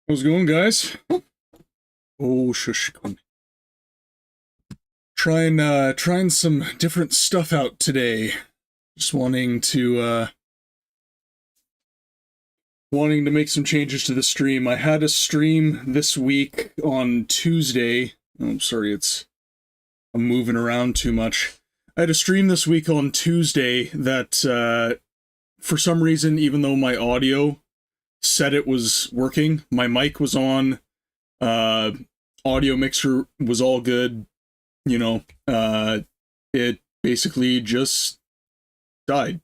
How's it going, guys? Oh, shush. Trying some different stuff out today. Just wanting to make some changes to the stream. I had a stream this week on Tuesday. Oh, I'm sorry, I'm moving around too much. I had a stream this week on Tuesday that, for some reason, even though my audio said it was working, my mic was on, audio mixer was all good, you know, it basically just died.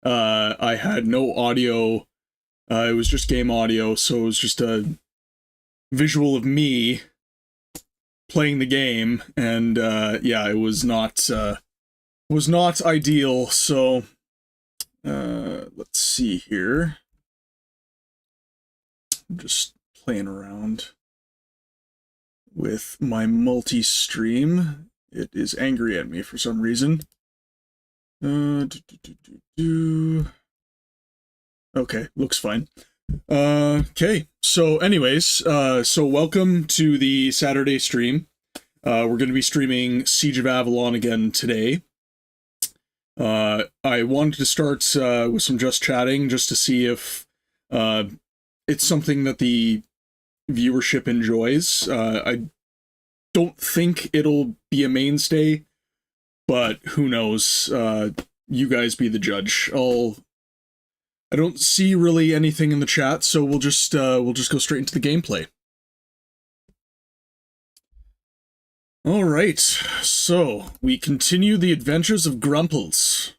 I had no audio, it was just game audio, so it was just a visual of me playing the game, and yeah, it was not ideal. So let's see here. I'm just playing around with my multi-stream. It is angry at me for some reason. Okay, looks fine. Okay, so anyways, so welcome to the Saturday stream. We're going to be streaming Siege of Avalon again today. I wanted to start with some just chatting, just to see if it's something that the viewership enjoys. I don't think it'll be a mainstay, but who knows? You guys be the judge. I don't see really anything in the chat, so we'll just go straight into the gameplay. All right, so we continue the adventures of Grumples.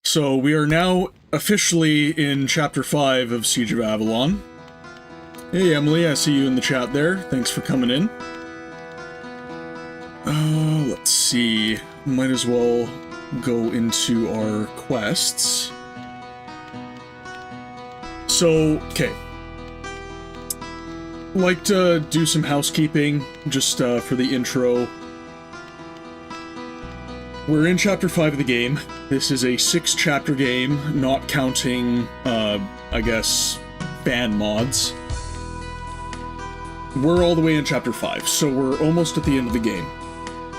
So we are now officially in Chapter 5 of Siege of Avalon. Hey Emily, I see you in the chat there. Thanks for coming in. Let's see. Might as well go into our quests. So, okay. Like to do some housekeeping, just for the intro. We're in Chapter 5 of the game. This is a 6-chapter game, not counting, I guess, fan mods. We're all the way in Chapter 5, so we're almost at the end of the game.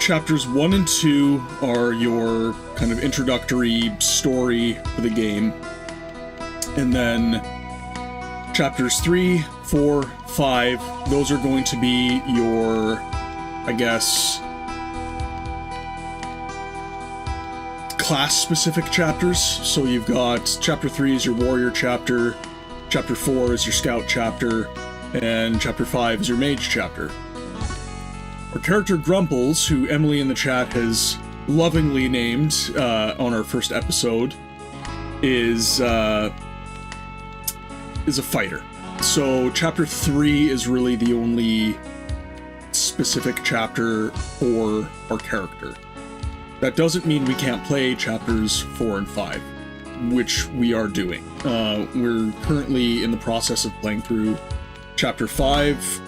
Chapters 1 and 2 are your kind of introductory story for the game. And then Chapters 3, 4, 5, those are going to be your, I guess, class-specific chapters. So you've got Chapter 3 is your warrior chapter, Chapter 4 is your scout chapter, and Chapter 5 is your mage chapter. Our character Grumples, who Emily in the chat has lovingly named on our first episode, is a fighter. So Chapter 3 is really the only specific chapter for our character. That doesn't mean we can't play Chapters 4 and 5, which we are doing. We're currently in the process of playing through Chapter 5.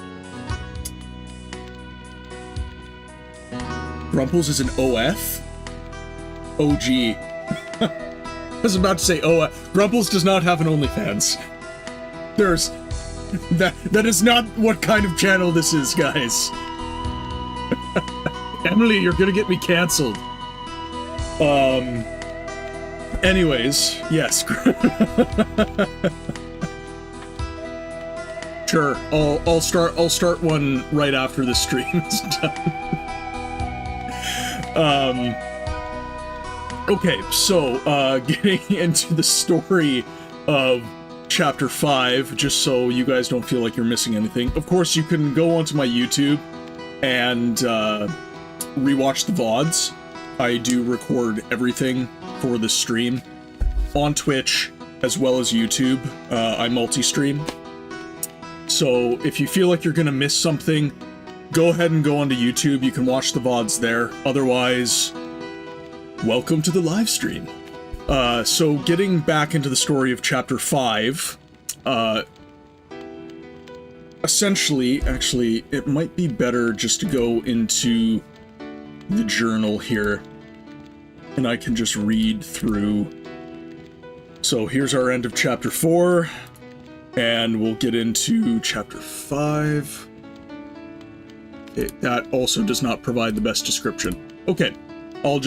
Grumples is an OF? OG. I was about to say OF. Grumples does not have an OnlyFans. That is not what kind of channel this is, guys. Emily, you're gonna get me canceled. Anyways, yes. Sure, I'll start one right after the stream is done. Okay, so, getting into the story of Chapter 5, just so you guys don't feel like you're missing anything. Of course, you can go onto my YouTube and, rewatch the VODs. I do record everything for the stream on Twitch, as well as YouTube. I multi-stream. So, if you feel like you're gonna miss something, go ahead and go onto YouTube. You can watch the VODs there. Otherwise, welcome to the live stream. So getting back into the story of Chapter 5, essentially, actually, it might be better just to go into the journal here, and I can just read through So here's our end of chapter 4, and we'll get into chapter 5. That also does not provide the best description. Okay, I'll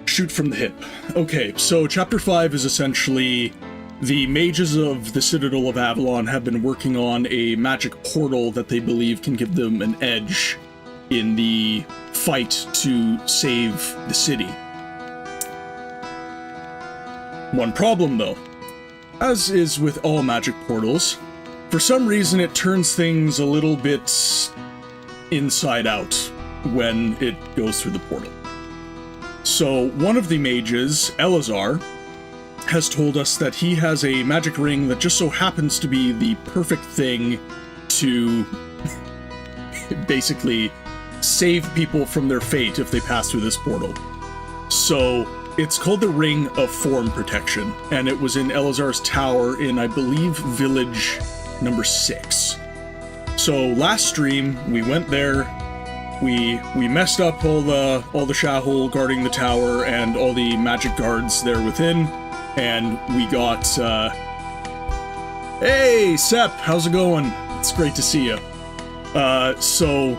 shoot from the hip. Okay, so chapter 5 is essentially the mages of the Citadel of Avalon have been working on a magic portal that they believe can give them an edge in the fight to save the city. One problem, though. As is with all magic portals, for some reason it turns things a little bit inside out when it goes through the portal. So one of the mages, Elazar, has told us that he has a magic ring that just so happens to be the perfect thing to basically save people from their fate if they pass through this portal. So it's called the Ring of Form Protection, and it was in Elazar's tower in, I believe, village number 6. So last stream, we went there, we messed up all the Shahul guarding the tower and all the magic guards there within, and we got, hey, Sep, how's it going? It's great to see you. So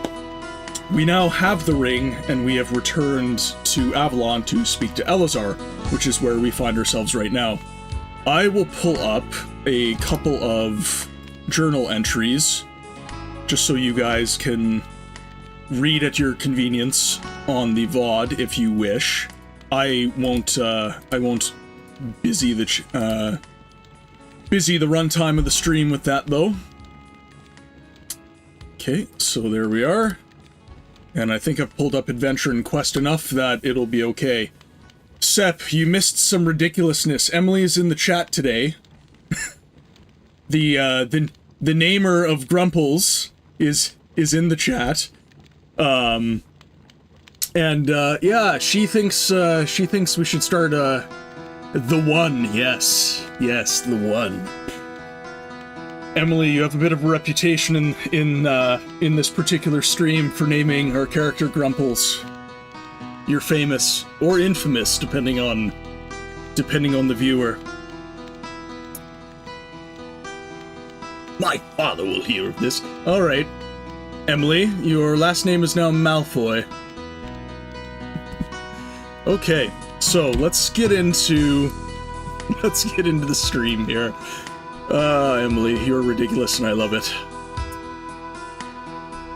we now have the ring, and we have returned to Avalon to speak to Elazar, which is where we find ourselves right now. I will pull up a couple of journal entries, just so you guys can read at your convenience on the VOD if you wish. I won't busy the runtime of the stream with that, though. Okay, so there we are. And I think I've pulled up Adventure and Quest enough that it'll be okay. Sep, you missed some ridiculousness. Emily's in the chat today. The namer of Grumples is in the chat. Yeah, she thinks we should start the One. Yes, the One. Emily, you have a bit of a reputation in this particular stream for naming our character Grumples. You're famous or infamous, depending on the viewer. My father will hear of this. All right, Emily, your last name is now Malfoy. Okay, so let's get into the stream here. Emily, you're ridiculous and I love it.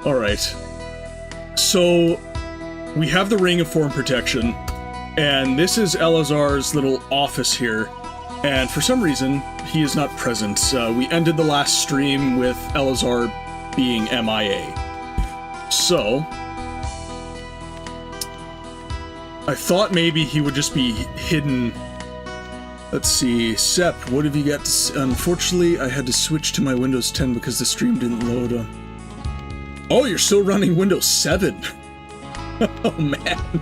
Alright. So, we have the Ring of Form Protection, and this is Elazar's little office here, and for some reason, he is not present. We ended the last stream with Elazar being MIA. So, I thought maybe he would just be hidden. Let's see, Sep, what have you got to unfortunately, I had to switch to my Windows 10 because the stream didn't load. Oh, you're still running Windows 7? Oh, man.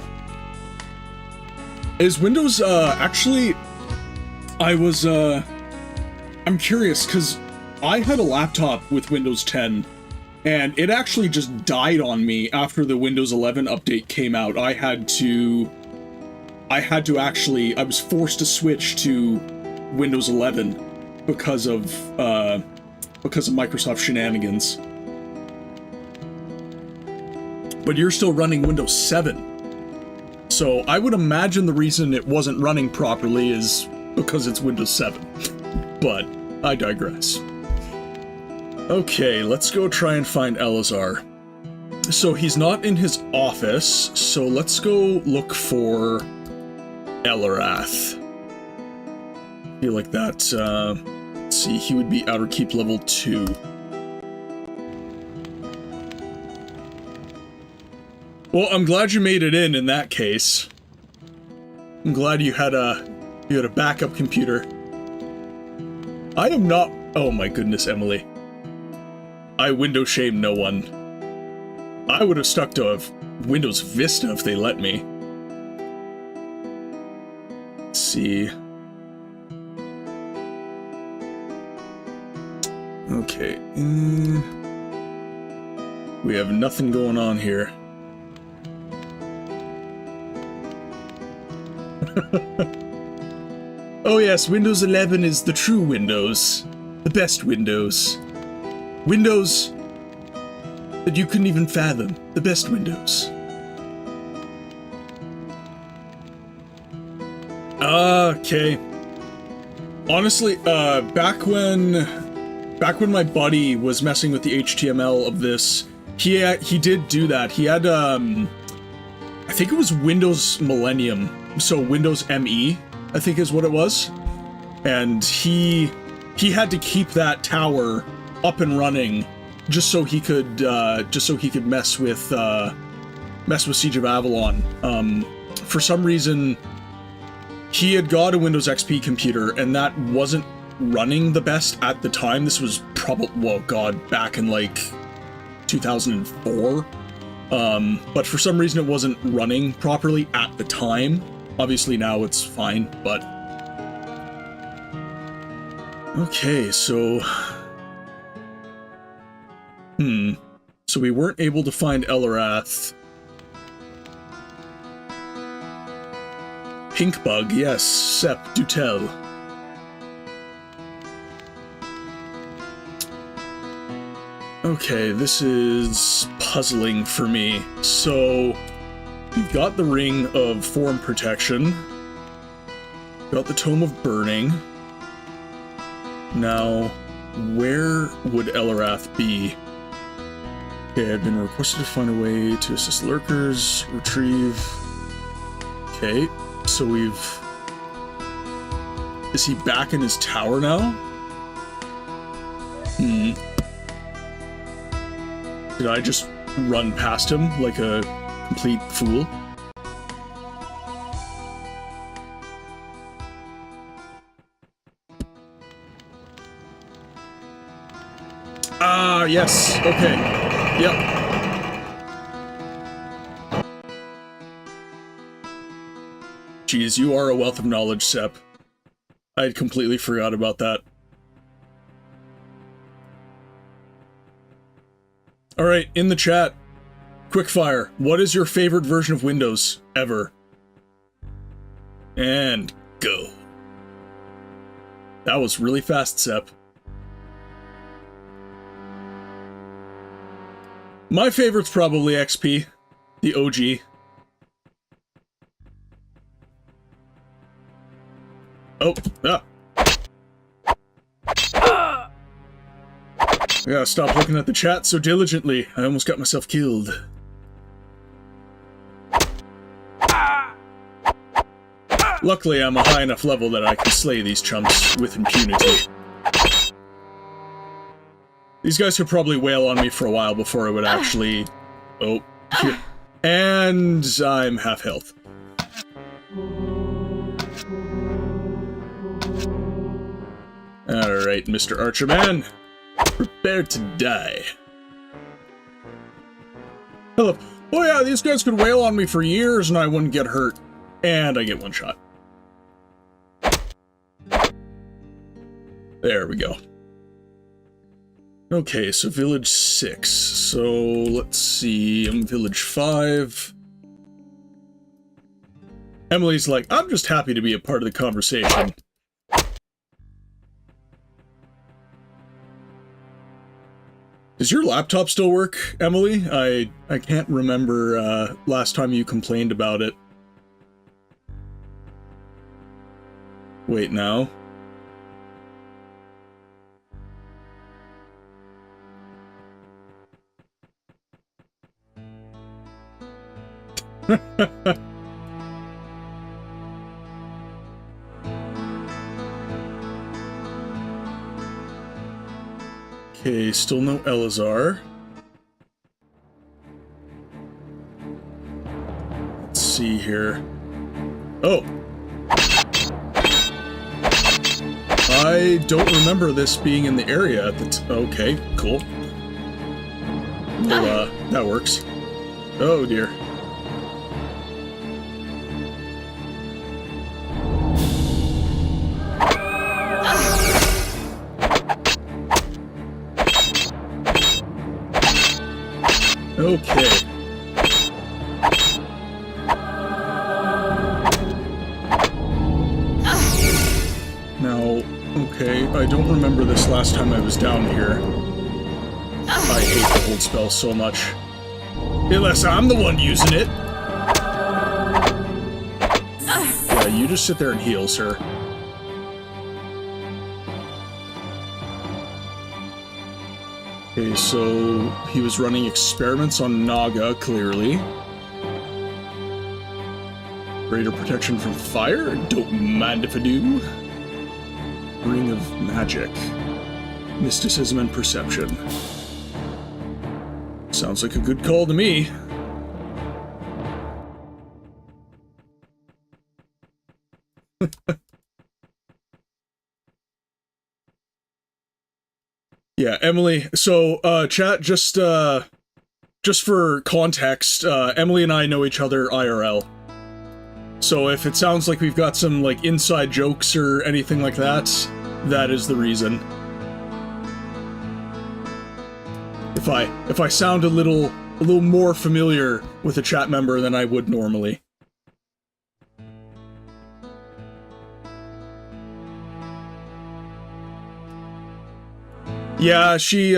Is Windows, actually, I'm curious, because I had a laptop with Windows 10, and it actually just died on me after the Windows 11 update came out. I was forced to switch to Windows 11 because of Microsoft shenanigans. But you're still running Windows 7. So I would imagine the reason it wasn't running properly is because it's Windows 7. But I digress. Okay, let's go try and find Elazar. So he's not in his office, so let's go look for Elarath. I feel like that, let's see, he would be Outer Keep level 2. Well, I'm glad you made it in that case. I'm glad you had a backup computer. I am not, oh my goodness, Emily. I window shame no one. I would have stuck to a Windows Vista if they let me. See. Okay. We have nothing going on here. Oh yes, Windows 11 is the true Windows. The best Windows. Windows that you couldn't even fathom. The best Windows. Okay. Honestly, back when my buddy was messing with the HTML of this, he did do that. He had, I think it was Windows Millennium, so Windows ME, I think is what it was. And he had to keep that tower up and running just so he could mess with Siege of Avalon. For some reason, he had got a Windows XP computer, and that wasn't running the best at the time. This was probably, well, God, back in like 2004. But for some reason it wasn't running properly at the time. Obviously now it's fine, but... Okay, so... So we weren't able to find Elarath. Pink bug, yes. Sep, do tell. Okay, this is puzzling for me. So, we've got the Ring of Form Protection. Got the Tome of Burning. Now, where would Elarath be? Okay, I've been requested to find a way to assist lurkers, retrieve... Okay, so we've... Is he back in his tower now? Did I just run past him like a complete fool? Ah, yes. Okay. Yep. Jeez, you are a wealth of knowledge, Sep. I had completely forgot about that. Alright, in the chat, quickfire, what is your favorite version of Windows ever? And go. That was really fast, Sep. My favorite's probably XP, the OG. Oh, ah. I gotta stop looking at the chat so diligently. I almost got myself killed. Luckily, I'm a high enough level that I can slay these chumps with impunity. These guys could probably wail on me for a while before I would actually... Oh, here. And I'm half health. Alright, Mr. Archerman. Prepare to die. Hello. Oh yeah, these guys could wail on me for years and I wouldn't get hurt. And I get one shot. There we go. Okay, so Village 6. So, let's see, I'm Village 5. Emily's like, I'm just happy to be a part of the conversation. Does your laptop still work, Emily? I can't remember last time you complained about it. Wait, now? Okay, still no Elazar. Let's see here. Oh! I don't remember this being in the area at the okay, cool. Well, that works. Oh dear. Okay. I don't remember this last time I was down here. I hate the hold spell so much. Unless I'm the one using it. Yeah, you just sit there and heal, sir. Okay, so he was running experiments on Naga, clearly. Greater protection from fire? Don't mind if I do. Ring of Magic. Mysticism and Perception. Sounds like a good call to me. Yeah, Emily, so, chat, just for context, Emily and I know each other IRL. So if it sounds like we've got some, like, inside jokes or anything like that, that is the reason. If I sound a little more familiar with a chat member than I would normally. Yeah, she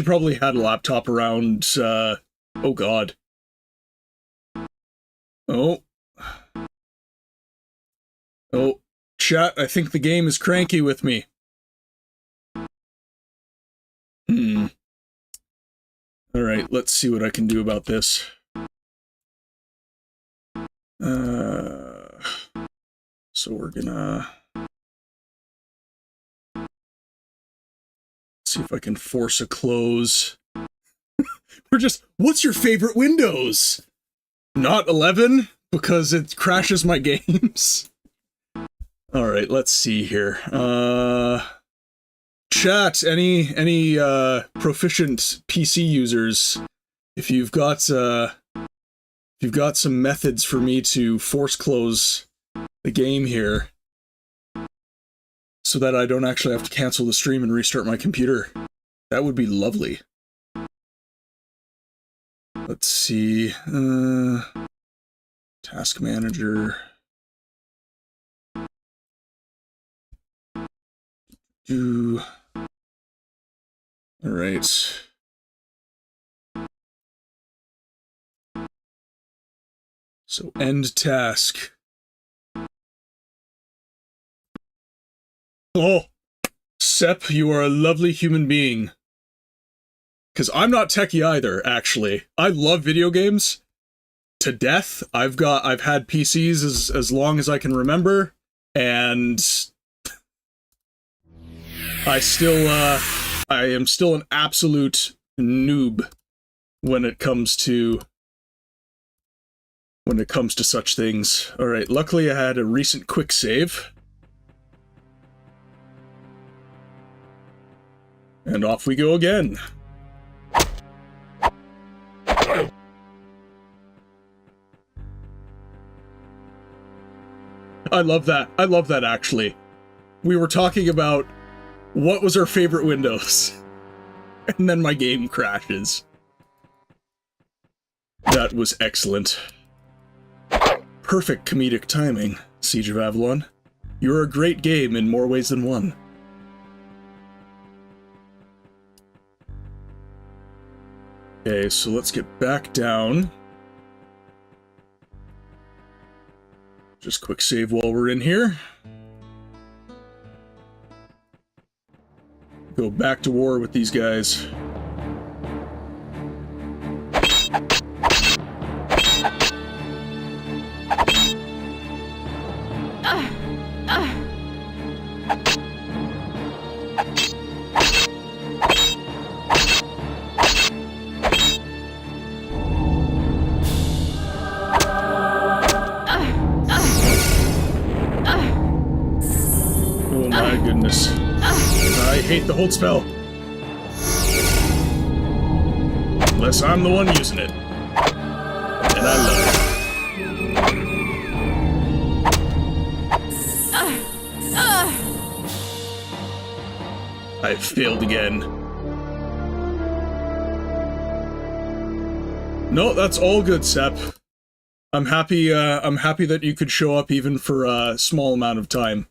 probably had a laptop around, oh god. Oh. Oh, chat, I think the game is cranky with me. Alright, let's see what I can do about this. So we're gonna... see if I can force a close. We're just, what's your favorite Windows? Not 11, because it crashes my games. Alright, let's see here. Chat, any proficient PC users, if you've got some methods for me to force close the game here, so that I don't actually have to cancel the stream and restart my computer, that would be lovely. Let's see, task manager. Alright. So end task. Oh, Sep, you are a lovely human being. Because I'm not techie either, actually. I love video games to death. I've had PCs as long as I can remember, and I am still an absolute noob when it comes to such things. Alright, luckily I had a recent quick save. And off we go again. I love that. I love that, actually. We were talking about what was our favorite Windows, and then my game crashes. That was excellent. Perfect comedic timing, Siege of Avalon. You're a great game in more ways than one. Okay, so let's get back down. Just quick save while we're in here. Go back to war with these guys. Oh my goodness. I hate the hold spell. Unless I'm the one using it. And I love it. I failed again. No, that's all good, Sep. I'm happy that you could show up even for a small amount of time.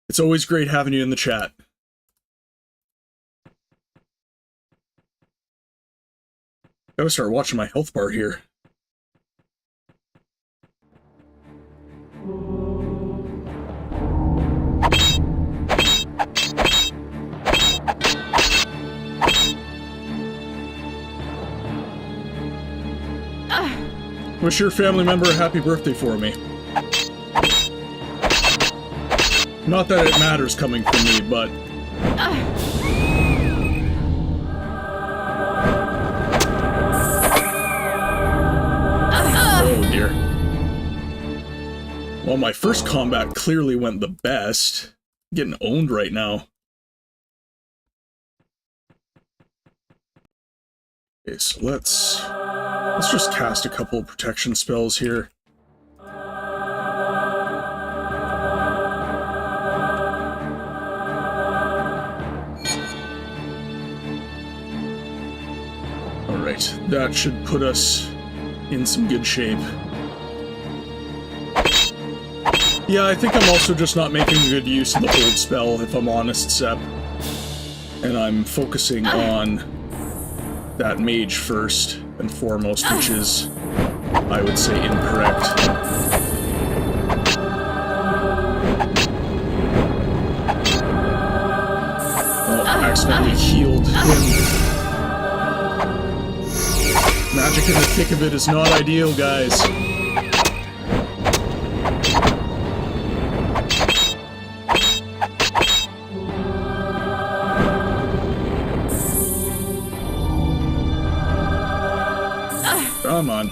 It's always great having you in the chat. Gotta start watching my health bar here. Wish your family member a happy birthday for me. Not that it matters coming from me, but... Oh dear. Well, my first combat clearly went the best. I'm getting owned right now. Okay, so let's just cast a couple of protection spells here. Alright, that should put us in some good shape. Yeah, I think I'm also just not making good use of the hold spell, if I'm honest, Sep. And I'm focusing on that mage first and foremost, which is, I would say, incorrect. Oh, accidentally healed him. Magic in the thick of it is not ideal, guys. Come on.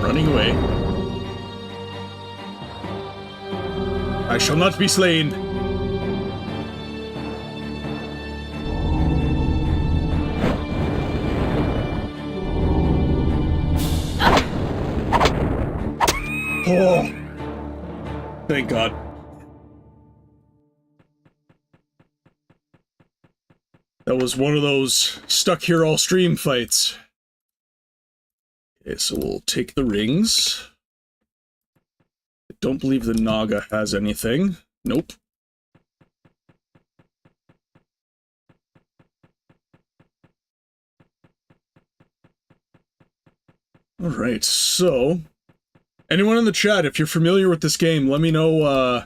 Running away. I shall not be slain. Oh! Thank God. That was one of those stuck here all stream fights. Okay, so we'll take the rings. I don't believe the Naga has anything. Nope. Alright, so... anyone in the chat, if you're familiar with this game, let me know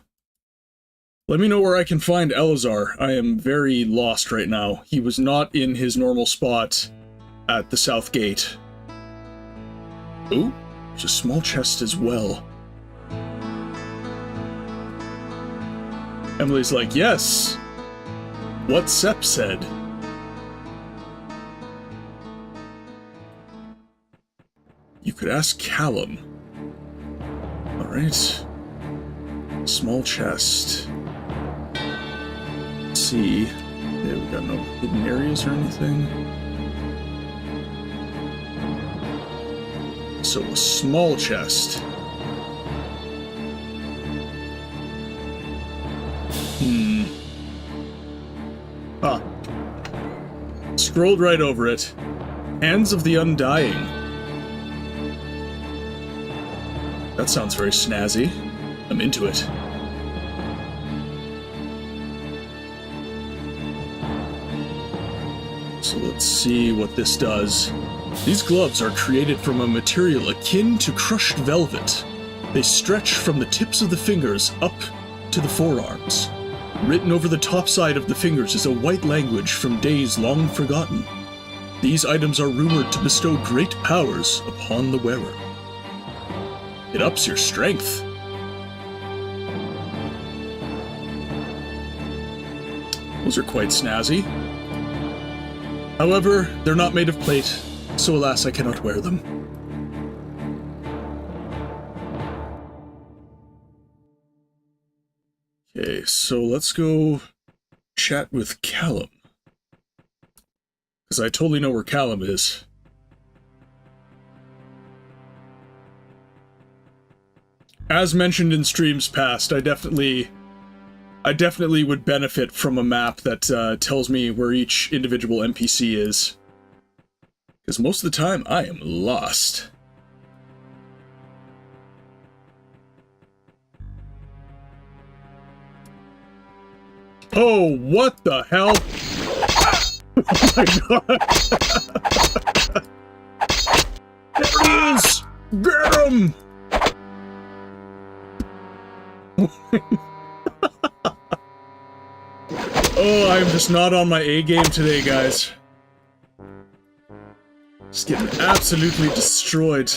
where I can find Elazar. I am very lost right now. He was not in his normal spot at the South Gate. Ooh, there's a small chest as well. Emily's like, yes! What Sep said. You could ask Callum. Alright. Small chest. Let's see. Yeah, we got no hidden areas or anything. So, a small chest. Ah. Scrolled right over it. Hands of the Undying. That sounds very snazzy. I'm into it. So let's see what this does. These gloves are created from a material akin to crushed velvet. They stretch from the tips of the fingers up to the forearms. Written over the top side of the fingers is a white language from days long forgotten. These items are rumored to bestow great powers upon the wearer. It ups your strength. Those are quite snazzy. However, they're not made of plate, so alas, I cannot wear them. Okay, so let's go chat with Callum. Because I totally know where Callum is. As mentioned in streams past, I definitely would benefit from a map that tells me where each individual NPC is. Because most of the time, I am lost. Oh, what the hell? Oh my god! There he is! Get him! Oh, I'm just not on my A game today, guys. Just getting absolutely destroyed.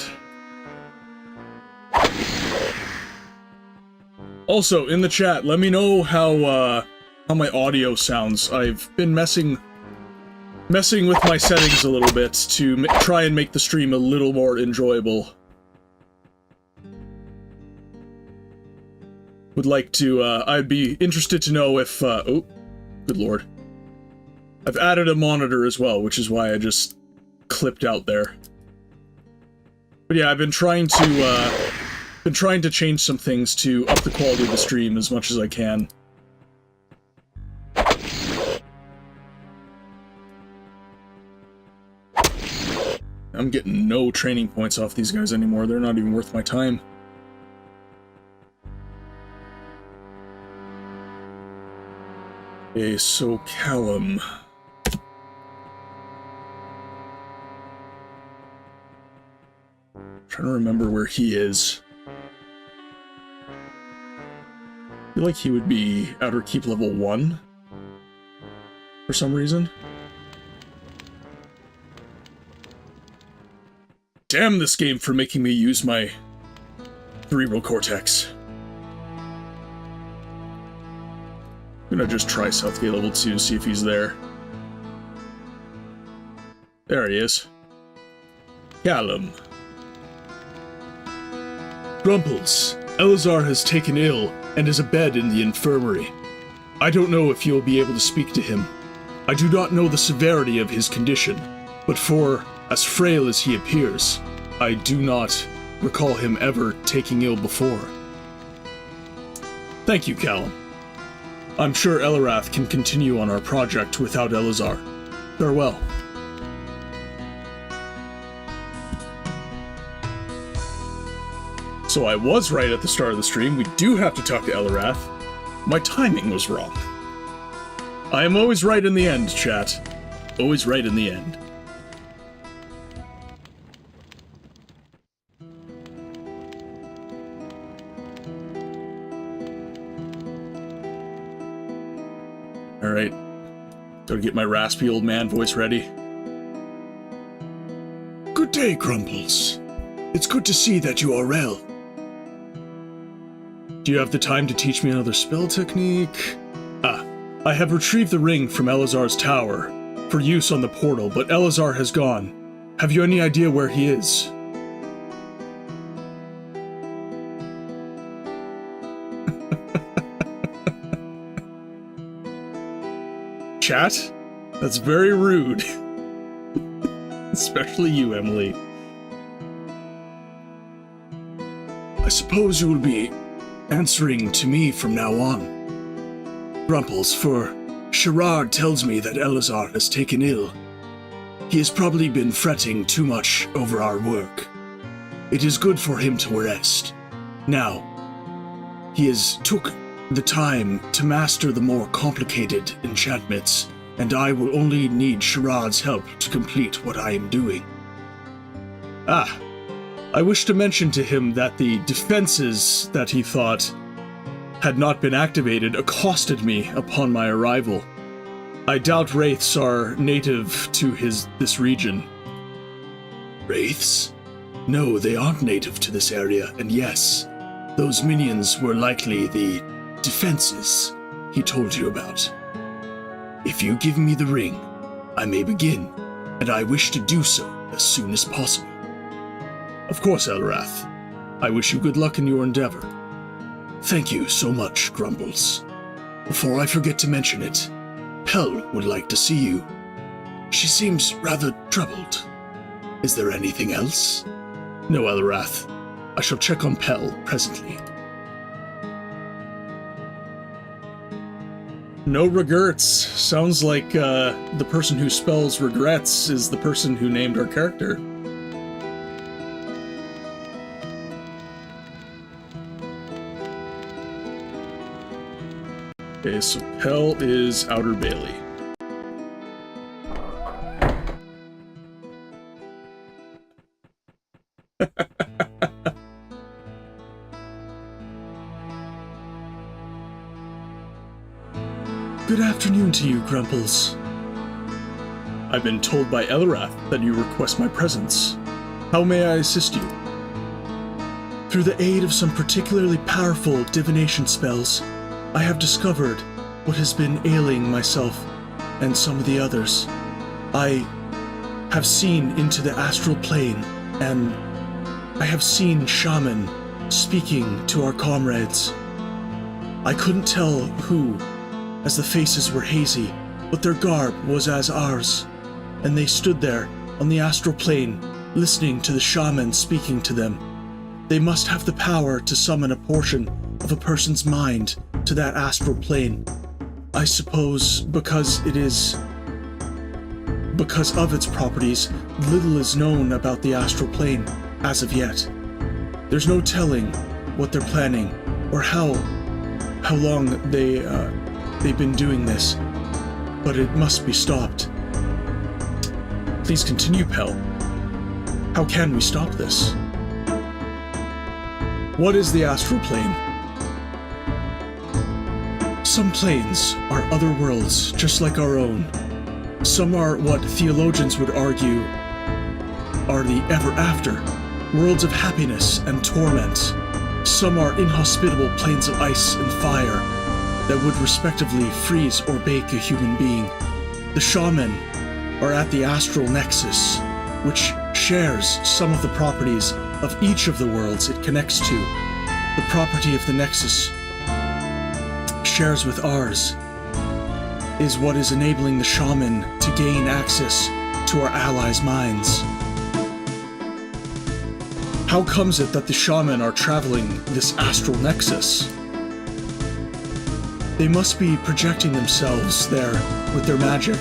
Also, in the chat, let me know how my audio sounds. I've been messing with my settings a little bit to try and make the stream a little more enjoyable. Would like to, I'd be interested to know if, oh, good lord. I've added a monitor as well, which is why I just clipped out there. But yeah, I've been trying to change some things to up the quality of the stream as much as I can. I'm getting no training points off these guys anymore. They're not even worth my time. Okay, so Callum. Trying to remember where he is. I feel like he would be Outer Keep level 1 for some reason. Damn this game for making me use my cerebral cortex. I'm gonna just try Southgate level 2, see if he's there. There he is. Callum. Grumples, Elazar has taken ill and is abed in the infirmary. I don't know if you'll be able to speak to him. I do not know the severity of his condition, but for as frail as he appears, I do not recall him ever taking ill before. Thank you, Callum. I'm sure Elarath can continue on our project without Elazar. Farewell. So I was right at the start of the stream. We do have to talk to Elarath. My timing was wrong. I am always right in the end, chat. Always right in the end. Alright. Gotta get my raspy old man voice ready. Good day, Crumples. It's good to see that you are well. Do you have the time to teach me another spell technique? Ah, I have retrieved the ring from Elazar's tower for use on the portal, but Elazar has gone. Have you any idea where he is? Chat? That's very rude. Especially you, Emily. I suppose you will be answering to me from now on. Grumples, for Sherard tells me that Elazar has taken ill. He has probably been fretting too much over our work. It is good for him to rest. Now, he has took the time to master the more complicated enchantments, and I will only need Sherard's help to complete what I am doing. Ah, I wish to mention to him that the defenses that he thought had not been activated accosted me upon my arrival. I doubt wraiths are native to this region. Wraiths? No, they aren't native to this area, and yes, those minions were likely the defenses he told you about. If you give me the ring, I may begin, and I wish to do so as soon as possible. Of course, Elarath. I wish you good luck in your endeavor. Thank you so much, Grumbles. Before I forget to mention it, Pell would like to see you. She seems rather troubled. Is there anything else? No, Elarath. I shall check on Pell presently. No regrets. Sounds like the person who spells regrets is the person who named our character. Okay, so Pell is Outer Bailey. Good afternoon to you, Grumples. I've been told by Elrath that you request my presence. How may I assist you? Through the aid of some particularly powerful divination spells, I have discovered what has been ailing myself and some of the others. I have seen into the astral plane, and I have seen shaman speaking to our comrades. I couldn't tell who, as the faces were hazy, but their garb was as ours, and they stood there on the astral plane, listening to the shaman speaking to them. They must have the power to summon a portion of a person's mind to that astral plane. I suppose because of its properties, little is known about the astral plane as of yet. There's no telling what they're planning or how long they've been doing this, but it must be stopped. Please continue, Pell. How can we stop this? What is the astral plane? Some planes are other worlds, just like our own. Some are what theologians would argue are the ever after, worlds of happiness and torment. Some are inhospitable planes of ice and fire that would respectively freeze or bake a human being. The shaman are at the astral nexus, which shares some of the properties of each of the worlds it connects to. The property of the nexus shares with ours is what is enabling the shaman to gain access to our allies' minds. How comes it that the shaman are traveling this astral nexus? They must be projecting themselves there with their magic,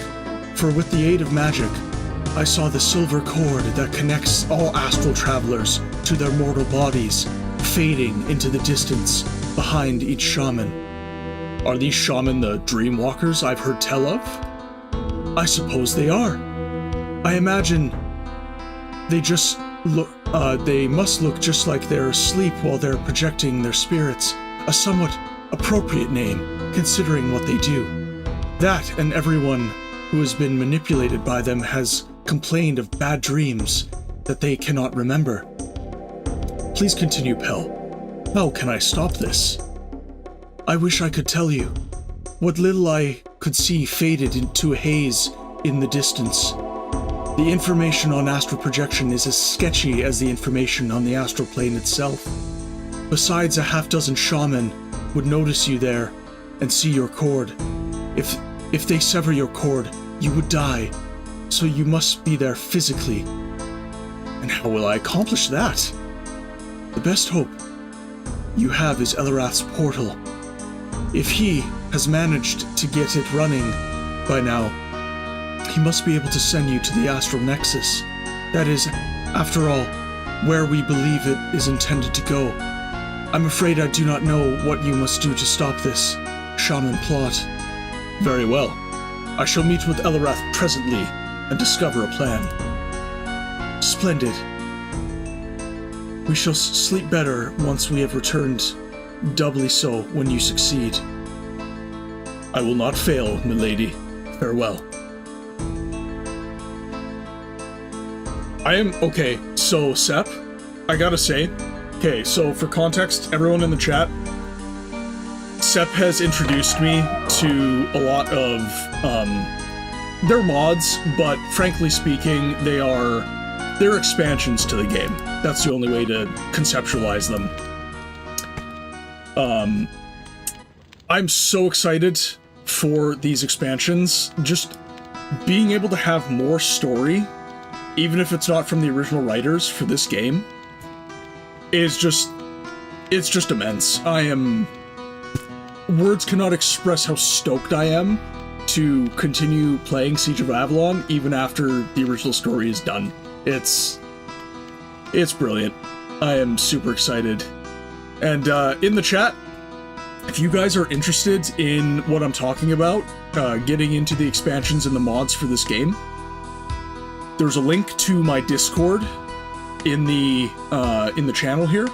for with the aid of magic, I saw the silver cord that connects all astral travelers to their mortal bodies, fading into the distance behind each shaman. Are these shaman the dreamwalkers I've heard tell of? I suppose they are. I imagine they must look just like they're asleep while they're projecting their spirits, a somewhat appropriate name, considering what they do. That and everyone who has been manipulated by them has complained of bad dreams that they cannot remember. Please continue, Pell. How can I stop this? I wish I could tell you. What little I could see faded into a haze in the distance. The information on astral projection is as sketchy as the information on the astral plane itself. Besides, a half-dozen shaman would notice you there and see your cord. If they sever your cord, you would die, so you must be there physically. And how will I accomplish that? The best hope you have is Elrath's portal. If he has managed to get it running by now, he must be able to send you to the astral nexus. That is, after all, where we believe it is intended to go. I'm afraid I do not know what you must do to stop this shaman plot. Very well. I shall meet with Elrath presently and discover a plan. Splendid. We shall sleep better once we have returned, doubly so when you succeed. I will not fail, milady. Farewell. Okay, so Sep, I gotta say, okay, so for context, everyone in the chat, Sep has introduced me to a lot of, they're mods, but frankly speaking, they're expansions to the game. That's the only way to conceptualize them. I'm so excited for these expansions. Just being able to have more story, even if it's not from the original writers for this game, is just, it's just immense. Words cannot express how stoked I am to continue playing Siege of Avalon even after the original story is done. It's brilliant. I am super excited. And in the chat, If you guys are interested in what I'm talking about, getting into the expansions and the mods for this game, there's a link to my Discord in the channel here.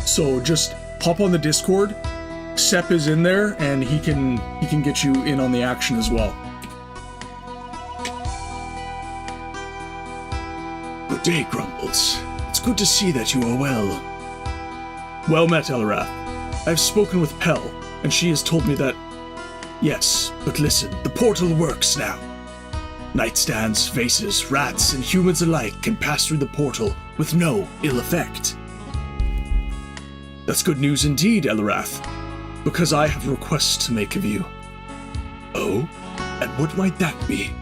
So just hop on the Discord. Sep is in there, and he can get you in on the action as well. Good day, Grumbles. It's good to see that you are well. Well met, Elrath. I've spoken with Pell, and she has told me that... Yes, but listen, the portal works now. Nightstands, vases, rats, and humans alike can pass through the portal with no ill effect. That's good news indeed, Elrath, because I have a request to make of you. Oh? And what might that be?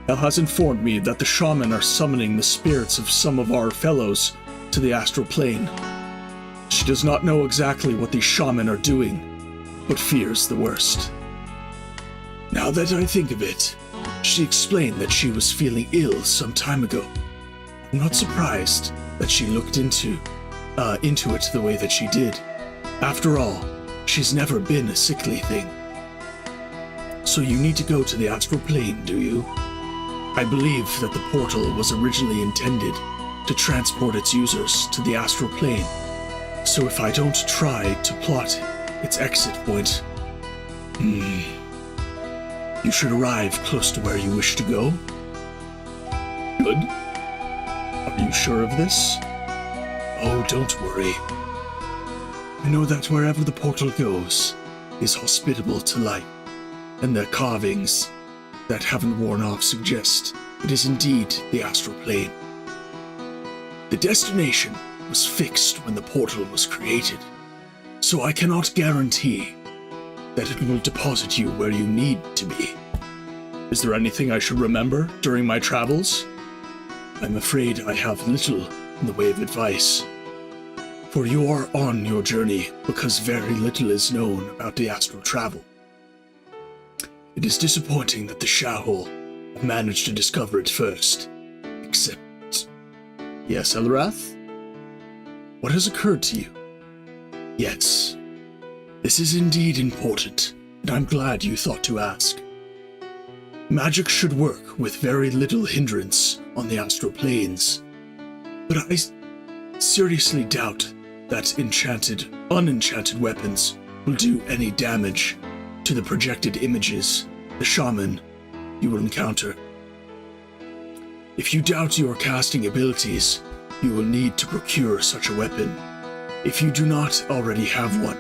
El has informed me that the shaman are summoning the spirits of some of our fellows to the astral plane. She does not know exactly what these shaman are doing, but fears the worst. Now that I think of it, she explained that she was feeling ill some time ago. I'm not surprised that she looked into it the way that she did. After all, she's never been a sickly thing. So you need to go to the astral plane, do you? I believe that the portal was originally intended to transport its users to the astral plane. So if I don't try to plot its exit point, you should arrive close to where you wish to go. Good. Are you sure of this? Oh, don't worry. I know that wherever the portal goes is hospitable to light, and the carvings that haven't worn off suggest it is indeed the astral plane. The destination was fixed when the portal was created, so I cannot guarantee that it will deposit you where you need to be. Is there anything I should remember during my travels? I'm afraid I have little in the way of advice, for you are on your journey because very little is known about the astral travel. It is disappointing that the Shahol have managed to discover it first, except... Yes, Elrath? What has occurred to you? Yes, this is indeed important, and I'm glad you thought to ask. Magic should work with very little hindrance on the astral planes, but I seriously doubt that unenchanted weapons will do any damage to the projected images, the shaman you will encounter. If you doubt your casting abilities, you will need to procure such a weapon, if you do not already have one.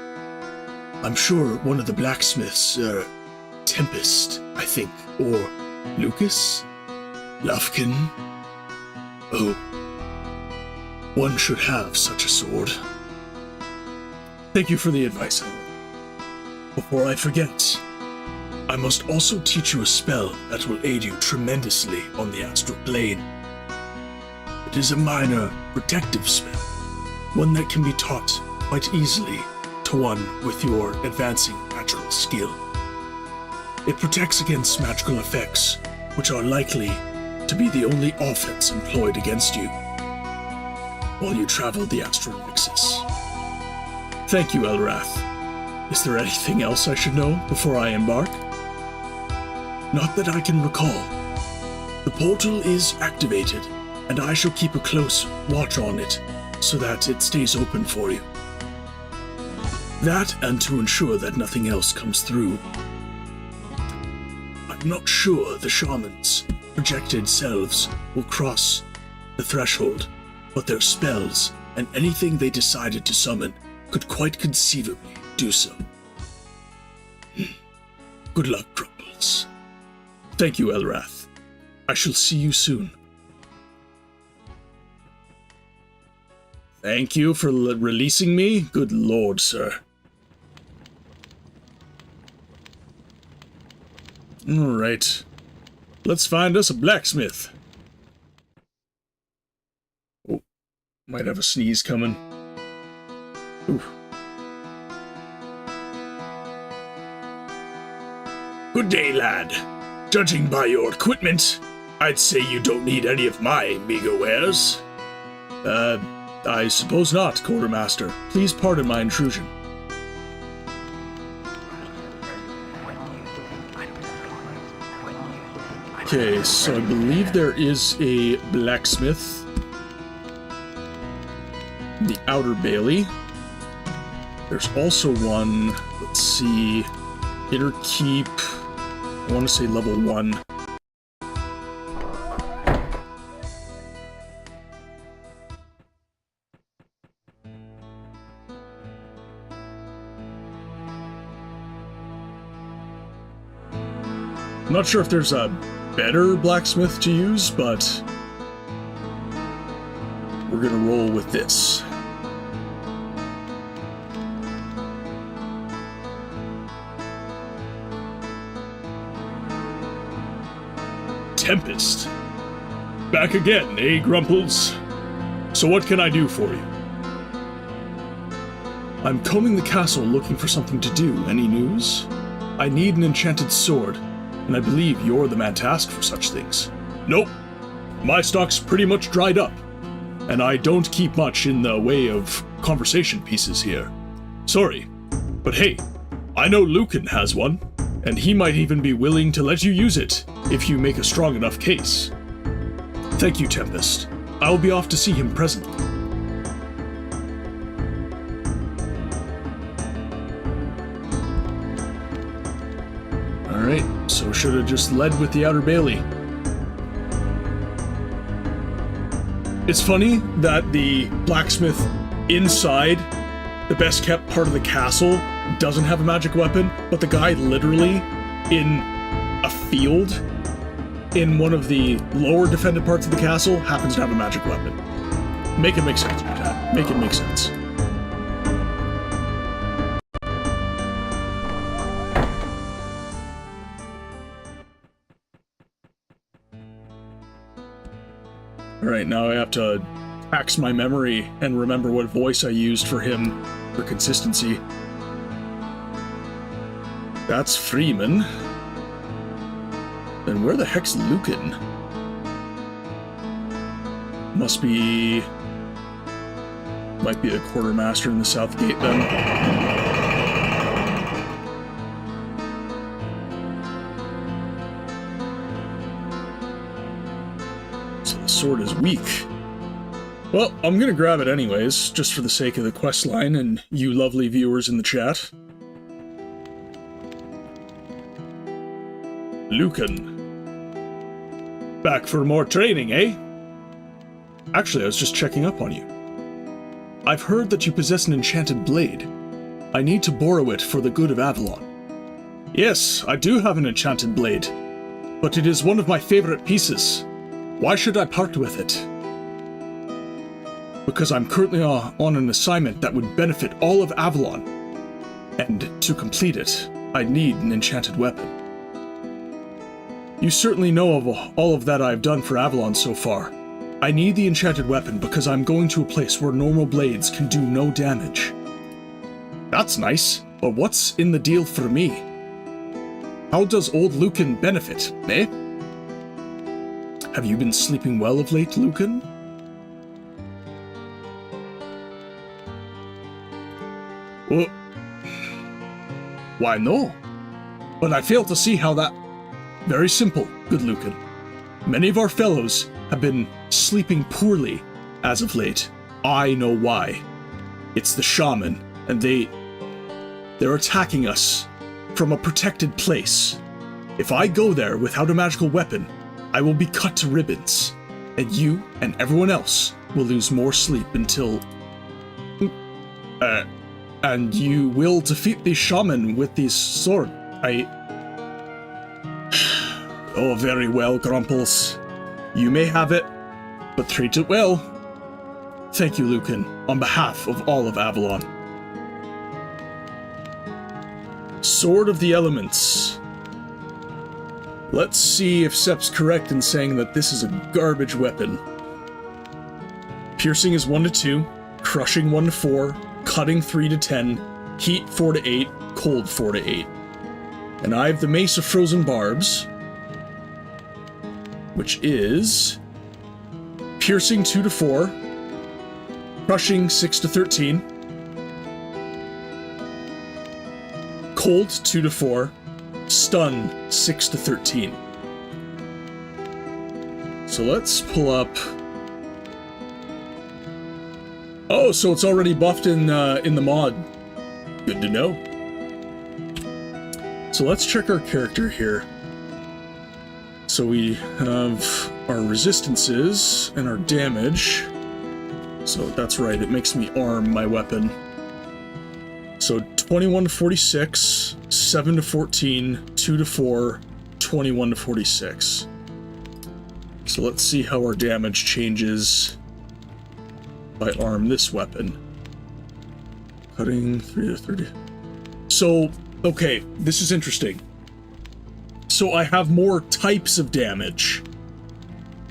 I'm sure one of the blacksmiths, Tempest, I think, or Lucas? Lufkin? Oh, one should have such a sword. Thank you for the advice, Helen. Before I forget, I must also teach you a spell that will aid you tremendously on the astral plane. It is a minor protective spell, one that can be taught quite easily to one with your advancing magical skill. It protects against magical effects, which are likely to be the only offense employed against you while you travel the astral nexus. Thank you, Elrath. Is there anything else I should know before I embark? Not that I can recall. The portal is activated, and I shall keep a close watch on it so that it stays open for you. That, and to ensure that nothing else comes through. I'm not sure the shaman's projected selves will cross the threshold, but their spells and anything they decided to summon could quite conceivably do so. Good luck, Grumbles. Thank you, Elrath. I shall see you soon. Thank you for releasing me. Good lord, sir. Alright. Let's find us a blacksmith. Oh, might have a sneeze coming. Ooh. Good day, lad. Judging by your equipment, I'd say you don't need any of my meager wares. I suppose not, Quartermaster. Please pardon my intrusion. Okay, so I believe there is a blacksmith. The Outer Bailey. There's also one, let's see, Inner Keep. I want to say level 1. I'm not sure if there's a better blacksmith to use, but we're gonna roll with this. Tempest. Back again, eh, Grumples? So what can I do for you? I'm combing the castle looking for something to do. Any news? I need an enchanted sword, and I believe you're the man to ask for such things. Nope. My stock's pretty much dried up, and I don't keep much in the way of conversation pieces here. Sorry, but hey, I know Lucan has one, and he might even be willing to let you use it if you make a strong enough case. Thank you, Tempest. I'll be off to see him presently. Alright, so should have just led with the Outer Bailey. It's funny that the blacksmith inside the best kept part of the castle doesn't have a magic weapon, but the guy literally in a field in one of the lower defended parts of the castle happens to have a magic weapon. Make it make sense, my dad. Make it make sense. Alright, now I have to tax my memory and remember what voice I used for him for consistency. That's Freeman. Then where the heck's Lucan? Must be... might be the quartermaster in the south gate then. So the sword is weak. Well, I'm gonna grab it anyways, just for the sake of the questline and you lovely viewers in the chat. Lucan. Back for more training, eh? Actually, I was just checking up on you. I've heard that you possess an enchanted blade. I need to borrow it for the good of Avalon. Yes, I do have an enchanted blade, but it is one of my favorite pieces. Why should I part with it? Because I'm currently on an assignment that would benefit all of Avalon, and to complete it, I need an enchanted weapon. You certainly know of all of that I've done for Avalon so far. I need the enchanted weapon because I'm going to a place where normal blades can do no damage. That's nice, but what's in the deal for me? How does old Lucan benefit, eh? Have you been sleeping well of late, Lucan? Well, why no? But I fail to see how that... Very simple, good Lucan. Many of our fellows have been sleeping poorly as of late. I know why. It's the shaman, and they're attacking us from a protected place. If I go there without a magical weapon, I will be cut to ribbons, and you and everyone else will lose more sleep until... and you will defeat the shaman with this sword. Oh, very well, Grumples. You may have it, but treat it well. Thank you, Lucan, on behalf of all of Avalon. Sword of the Elements. Let's see if Sep's correct in saying that this is a garbage weapon. Piercing is 1 to 2, crushing 1 to 4, cutting 3 to 10, heat 4 to 8, cold 4 to 8. And I have the Mace of Frozen Barbs, which is piercing 2 to 4, crushing 6 to 13, cold 2 to 4, stun 6 to 13. So let's pull up... Oh, so it's already buffed in the mod. Good to know. So let's check our character here. So we have our resistances and our damage. So that's right, it makes me arm my weapon. So 21 to 46, 7 to 14, 2 to 4, 21 to 46. So let's see how our damage changes if I arm this weapon. Cutting 3 to 30. So, okay, this is interesting. So I have more types of damage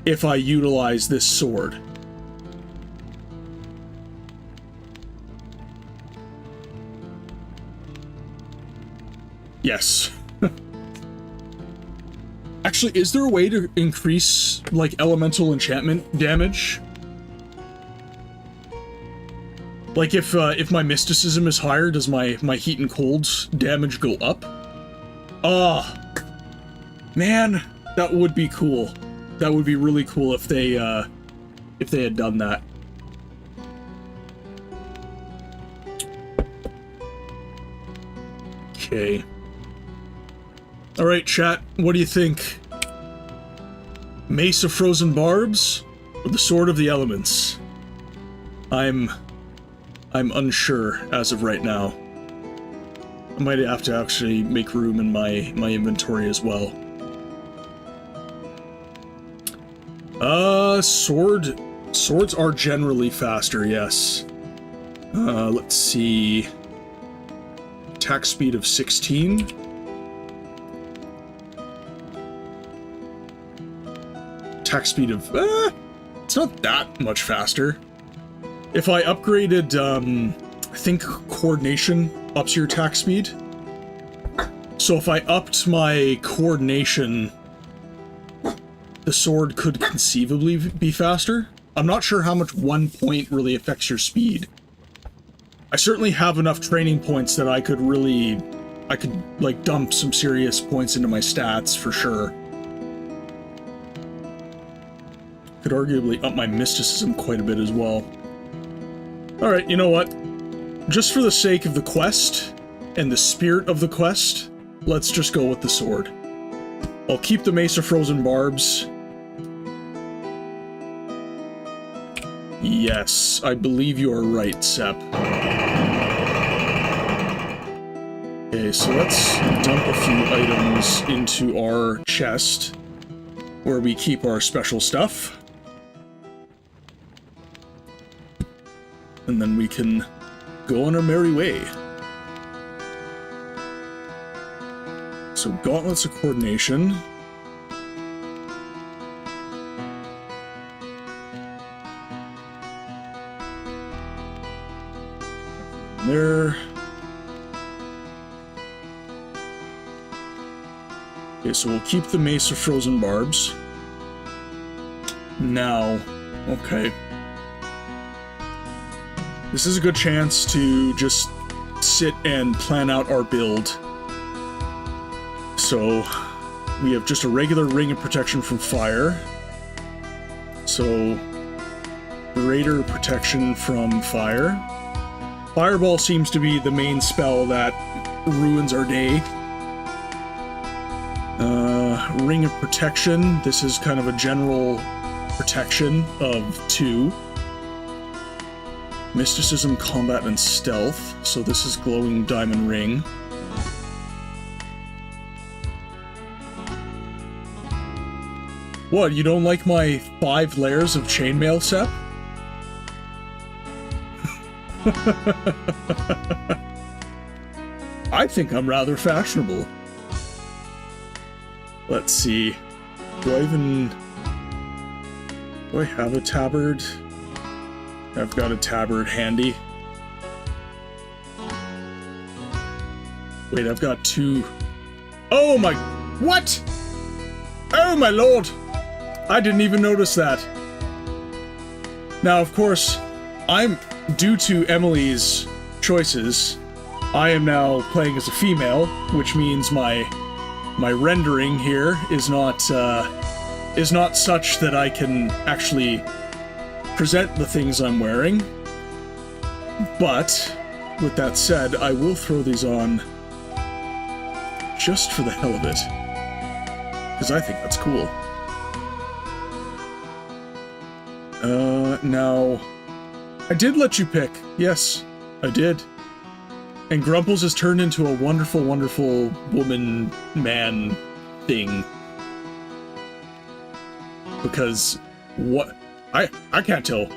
if I utilize this sword. Yes. Actually, is there a way to increase, like, elemental enchantment damage? Like, if my mysticism is higher, does my heat and cold damage go up? Ah. Man, that would be cool. That would be really cool if they had done that. Okay. Alright, chat, what do you think? Mace of Frozen Barbs or the Sword of the Elements? I'm unsure as of right now. I might have to actually make room in my inventory as well. Swords are generally faster, yes. Let's see. Attack speed of 16. Attack speed of, it's not that much faster. If I upgraded, I think coordination ups your attack speed. So if I upped my coordination, the sword could conceivably be faster. I'm not sure how much 1 point really affects your speed. I certainly have enough training points that I could like dump some serious points into my stats for sure. Could arguably up my mysticism quite a bit as well. Alright, you know what? Just for the sake of the quest, and the spirit of the quest, let's just go with the sword. I'll keep the Mace of Frozen Barbs. Yes, I believe you are right, Sep. Okay, so let's dump a few items into our chest, where we keep our special stuff. And then we can go on our merry way. So, Gauntlets of Coordination. There. Okay, so we'll keep the Mace of Frozen Barbs. Now, okay. This is a good chance to just sit and plan out our build. So, we have just a regular Ring of Protection from fire. So, greater protection from fire. Fireball seems to be the main spell that ruins our day. Ring of Protection, this is kind of a general protection of 2. Mysticism, Combat, and Stealth, so this is Glowing Diamond Ring. What, you don't like my 5 layers of chainmail, Sep? I think I'm rather fashionable. Let's see. Do I have a tabard? I've got a tabard handy. Wait, I've got 2. Oh my... What? Oh my lord! I didn't even notice that. Now, of course, due to Emily's choices, I am now playing as a female, which means my rendering here is not is not such that I can actually present the things I'm wearing. But, with that said, I will throw these on just for the hell of it. Because I think that's cool. Now, I did let you pick. Yes, I did. And Grumples has turned into a wonderful, wonderful woman, man thing. Because, what? I can't tell.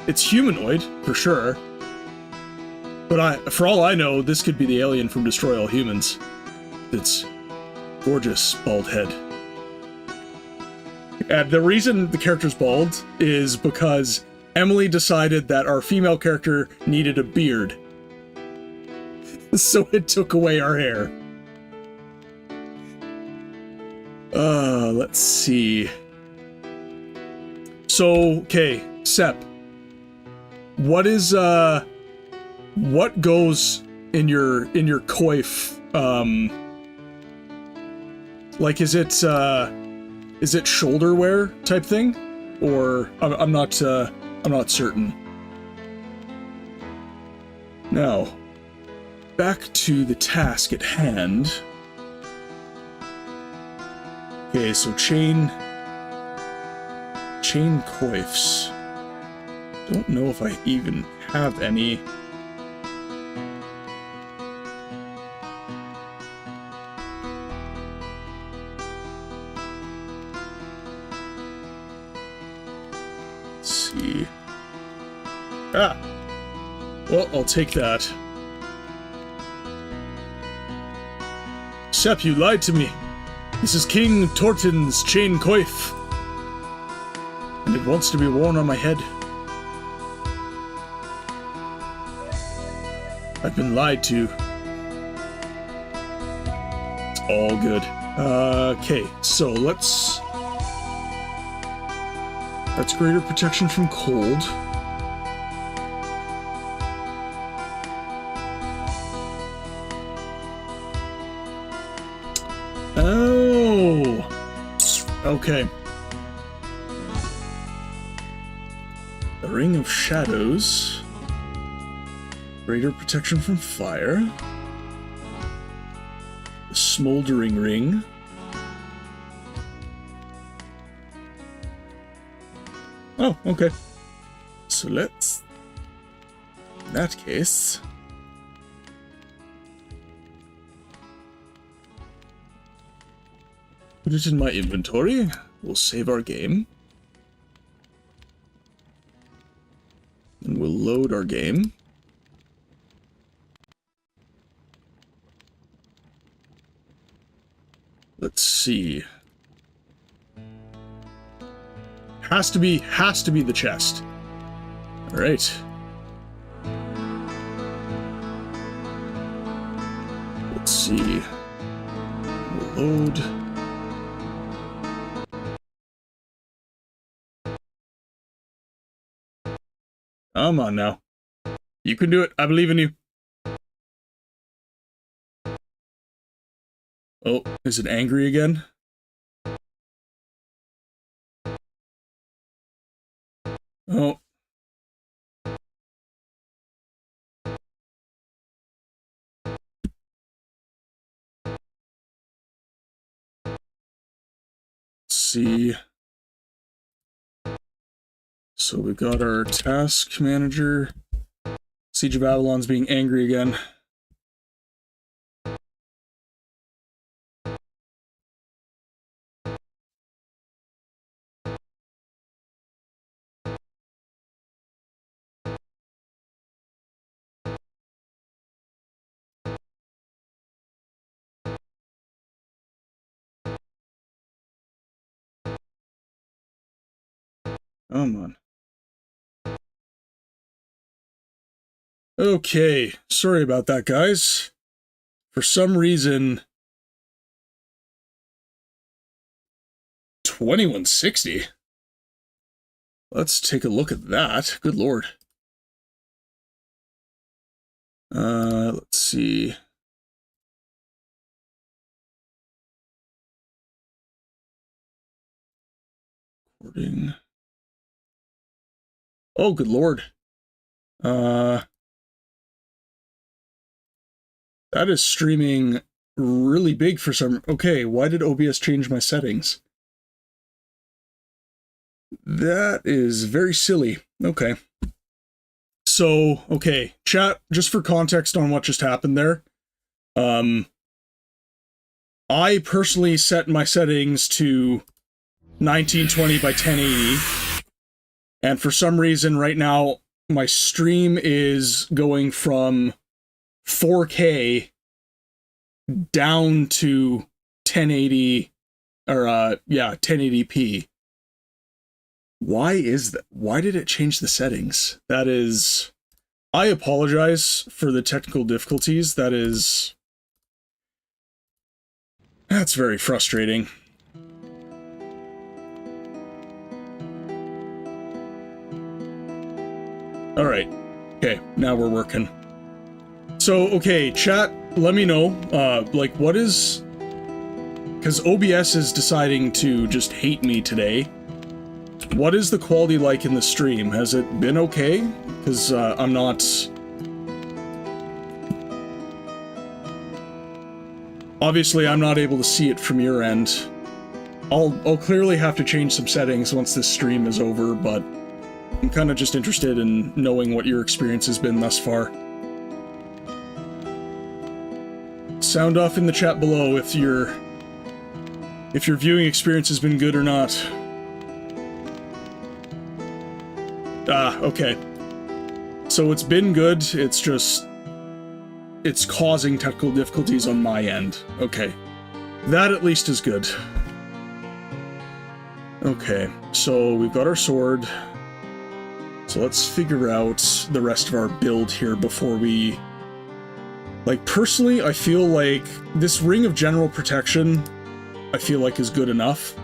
It's humanoid, for sure. But for all I know, this could be the alien from Destroy All Humans. It's gorgeous bald head. And the reason the character's bald is because Emily decided that our female character needed a beard. So it took away our hair. Let's see. So, okay, Sep. What is, what goes in your coif? Like, is it shoulder wear type thing? Or, I'm not certain. Now, back to the task at hand. Okay, so chain coifs. Don't know if I even have any. Let's see. Ah! Well, I'll take that. Sep, you lied to me. This is King Tortin's chain coif. And it wants to be worn on my head. I've been lied to. It's all good. Okay, so let's greater protection from cold. Oh! Okay. The Ring of Shadows. Greater protection from fire. The Smoldering Ring. Oh, okay. So let's... in that case... put it in my inventory. We'll save our game. And we'll load our game. Let's see. Has to be the chest. All right. Let's see. We'll load. Come on now. You can do it. I believe in you. Oh, is it angry again? Oh. Let's see. So we got our task manager. Siege of Avalon's being angry again. Come on. Okay, sorry about that, guys. For some reason... 2160? Let's take a look at that. Good lord. Let's see. Recording. Oh, good lord. That is streaming really big for some... Okay, why did OBS change my settings? That is very silly. Okay. So, okay, chat, just for context on what just happened there. I personally set my settings to 1920 by 1080. And for some reason right now, my stream is going from 4K down to 1080, or, yeah, 1080p. Why is that? Why did it change the settings? That is... I apologize for the technical difficulties. That's very frustrating. Alright. Okay, now we're working. So, okay, chat, let me know, like, what is... Because OBS is deciding to just hate me today. What is the quality like in the stream? Has it been okay? Because, I'm not... Obviously, I'm not able to see it from your end. I'll clearly have to change some settings once this stream is over, but I'm kind of just interested in knowing what your experience has been thus far. Sound off in the chat below if your viewing experience has been good or not. Ah, okay. So it's been good, it's just... It's causing technical difficulties on my end. Okay. That at least is good. Okay, so we've got our sword. So let's figure out the rest of our build here before we... Like, personally, I feel like this Ring of General Protection, I feel like is good enough.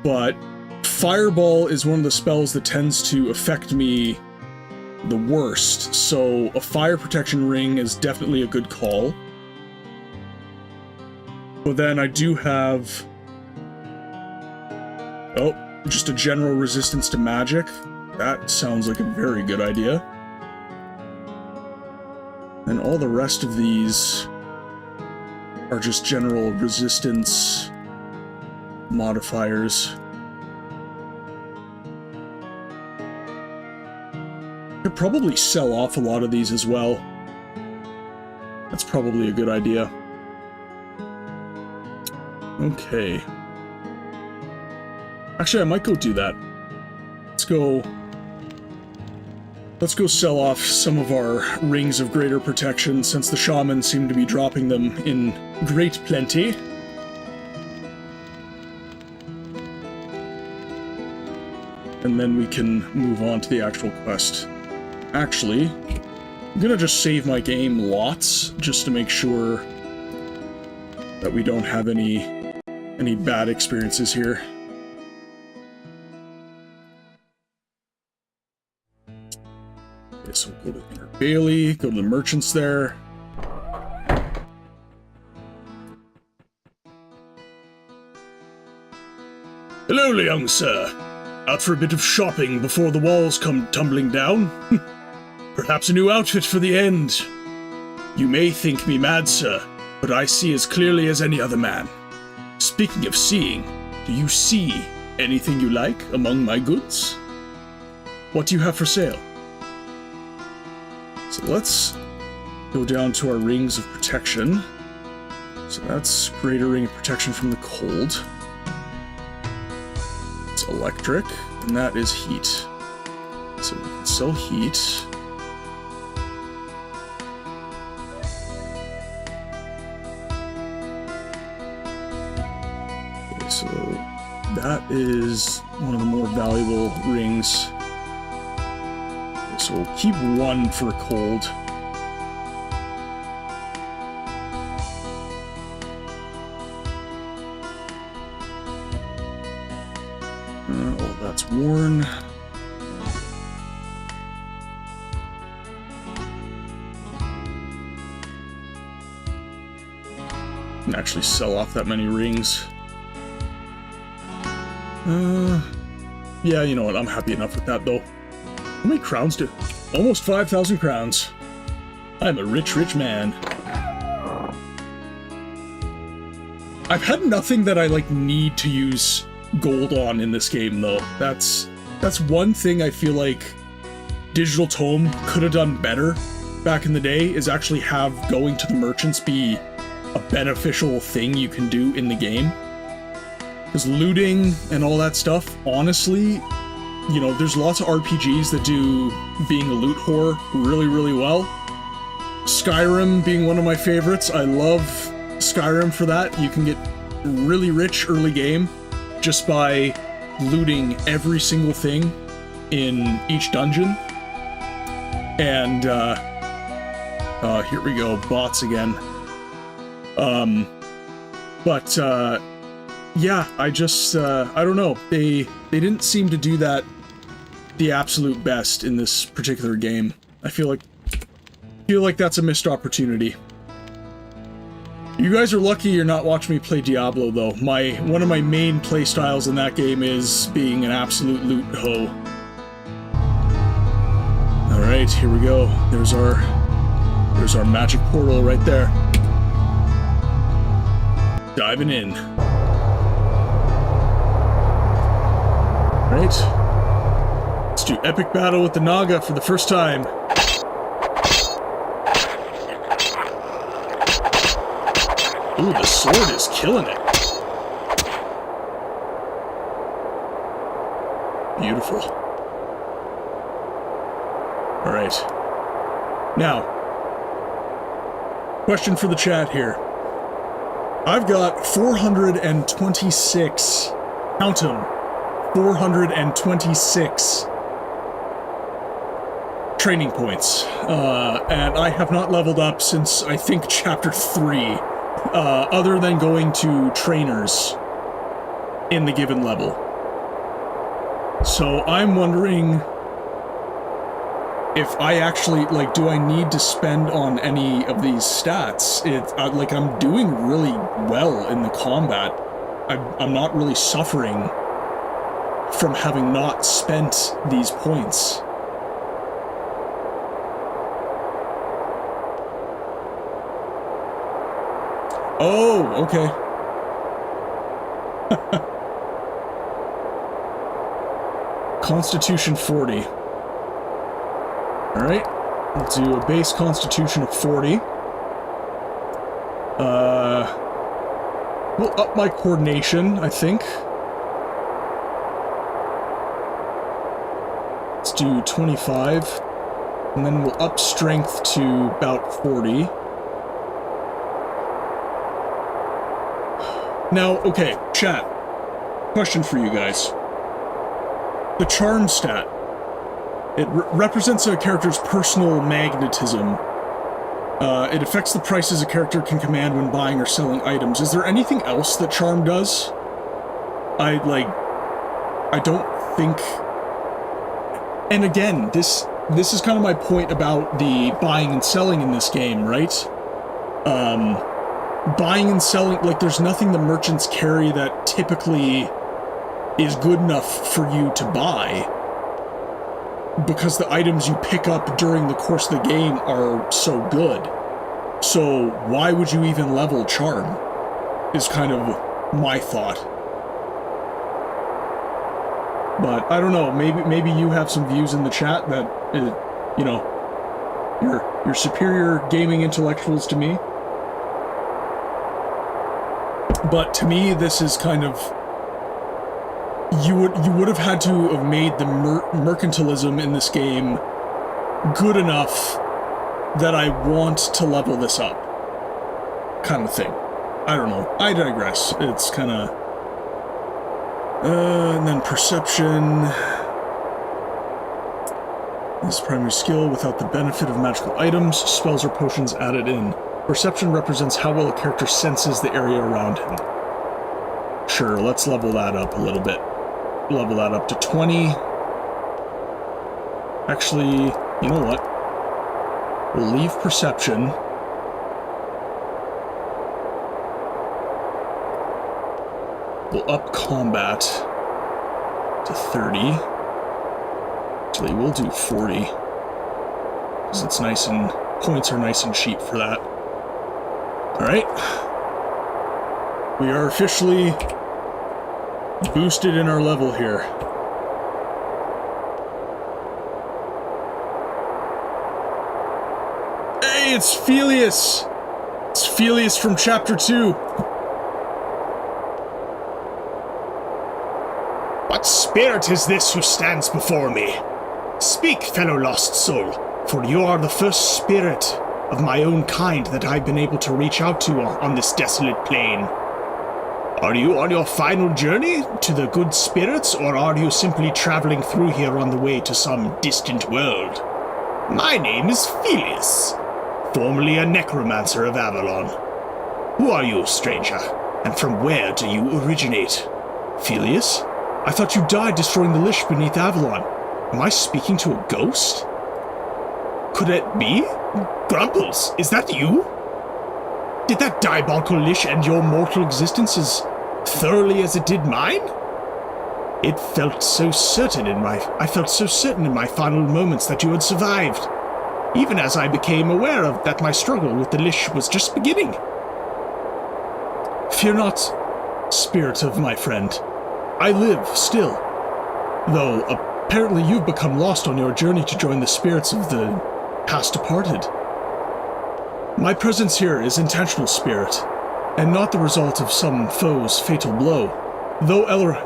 But Fireball is one of the spells that tends to affect me the worst, so a fire protection ring is definitely a good call. But then I do have... Oh, just a general resistance to magic. That sounds like a very good idea. And all the rest of these are just general resistance modifiers. Could probably sell off a lot of these as well. That's probably a good idea. Okay. Actually, I might go do that. Let's go sell off some of our rings of greater protection, since the shamans seem to be dropping them in great plenty. And then we can move on to the actual quest. Actually, I'm gonna just save my game lots, just to make sure that we don't have any bad experiences here. Okay, so we'll go to Inner Bailey, go to the merchants there. Hello, young sir. Out for a bit of shopping before the walls come tumbling down? Perhaps a new outfit for the end. You may think me mad, sir, but I see as clearly as any other man. Speaking of seeing, do you see anything you like among my goods? What do you have for sale? So let's go down to our rings of protection. So that's greater ring of protection from the cold. It's electric, and that is heat. So we can sell heat. Okay, so that is one of the more valuable rings. Okay, so we'll keep one for cold. Oh, that's worn. Can actually sell off that many rings. Yeah, you know what? I'm happy enough with that, though. How many crowns do? Almost 5,000 crowns. I'm a rich, rich man. I've had nothing that I, like, need to use gold on in this game, though. That's one thing I feel like Digital Tome could have done better back in the day, is actually have going to the merchants be a beneficial thing you can do in the game. Because looting and all that stuff, honestly, you know, there's lots of RPGs that do being a loot whore really, really well. Skyrim being one of my favorites. I love Skyrim for that. You can get really rich early game just by looting every single thing in each dungeon. And, here we go, bots again. Yeah, I just, I don't know, they didn't seem to do that the absolute best in this particular game. I feel like that's a missed opportunity. You guys are lucky you're not watching me play Diablo, though. One of my main play styles in that game is being an absolute loot hoe. Alright, here we go. There's our magic portal right there. Diving in. Right. Let's do epic battle with the Naga for the first time. Ooh, the sword is killing it. Beautiful. Alright. Now, question for the chat here. I've got 426, count them, 426 training points, and I have not leveled up since, I think, Chapter 3, other than going to trainers in the given level. So I'm wondering if I actually, like, do I need to spend on any of these stats? Like, I'm doing really well in the combat. I'm not really suffering from having not spent these points. Oh, okay. Constitution 40. Alright, we'll do a base constitution of 40. We'll up my coordination, I think. Let's do 25. And then we'll up strength to about 40. Now, okay, chat. Question for you guys. The charm stat. It represents a character's personal magnetism. It affects the prices a character can command when buying or selling items. Is there anything else that charm does? I don't think... And again, this is kind of my point about the buying and selling in this game, right? Buying and selling, like, there's nothing the merchants carry that typically is good enough for you to buy, because the items you pick up during the course of the game are so good. So why would you even level charm, is kind of my thought. But I don't know, maybe you have some views in the chat that, you know, you're superior gaming intellectuals to me. But to me, this is kind of... You would have had to have made the mercantilism in this game good enough that I want to level this up, kind of thing. I don't know. I digress. It's kind of... and then perception. This primary skill without the benefit of magical items, spells or potions added in. Perception represents how well a character senses the area around him. Sure, let's level that up a little bit. Level that up to 20. Actually, you know what? We'll leave perception. We'll up combat. to 30. Actually, we'll do 40. Because it's nice and... points are nice and cheap for that. Alright. We are officially boosted in our level here. Hey, it's Felius! It's Felius from Chapter 2. What spirit is this who stands before me? Speak, fellow lost soul, for you are the first spirit of my own kind that I've been able to reach out to on this desolate plain. Are you on your final journey to the good spirits, or are you simply traveling through here on the way to some distant world? My name is Felius, formerly a necromancer of Avalon. Who are you, stranger, and from where do you originate? Felius? I thought you died destroying the Lich beneath Avalon. Am I speaking to a ghost? Could it be? Grumples, is that you? Did that diabolical Lich end your mortal existence as thoroughly as it did mine? I felt so certain in my final moments that you had survived, even as I became aware of that my struggle with the Lich was just beginning. Fear not, spirit of my friend. I live still, though apparently you've become lost on your journey to join the spirits of the past departed. My presence here is intentional, spirit, and not the result of some foe's fatal blow. Though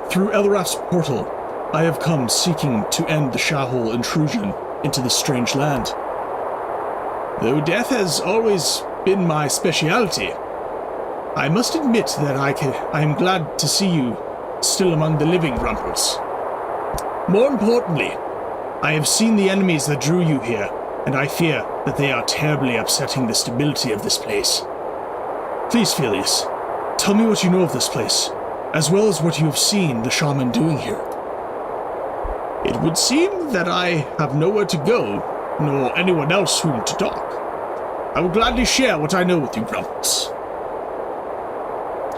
through Elraf's portal, I have come seeking to end the Shahol intrusion into this strange land. Though death has always been my speciality, I must admit that I am glad to see you still among the living, Grumples. More importantly, I have seen the enemies that drew you here, and I fear that they are terribly upsetting the stability of this place. Please, Felius, tell me what you know of this place, as well as what you have seen the shaman doing here. It would seem that I have nowhere to go, nor anyone else whom to talk. I will gladly share what I know with you, Grumples.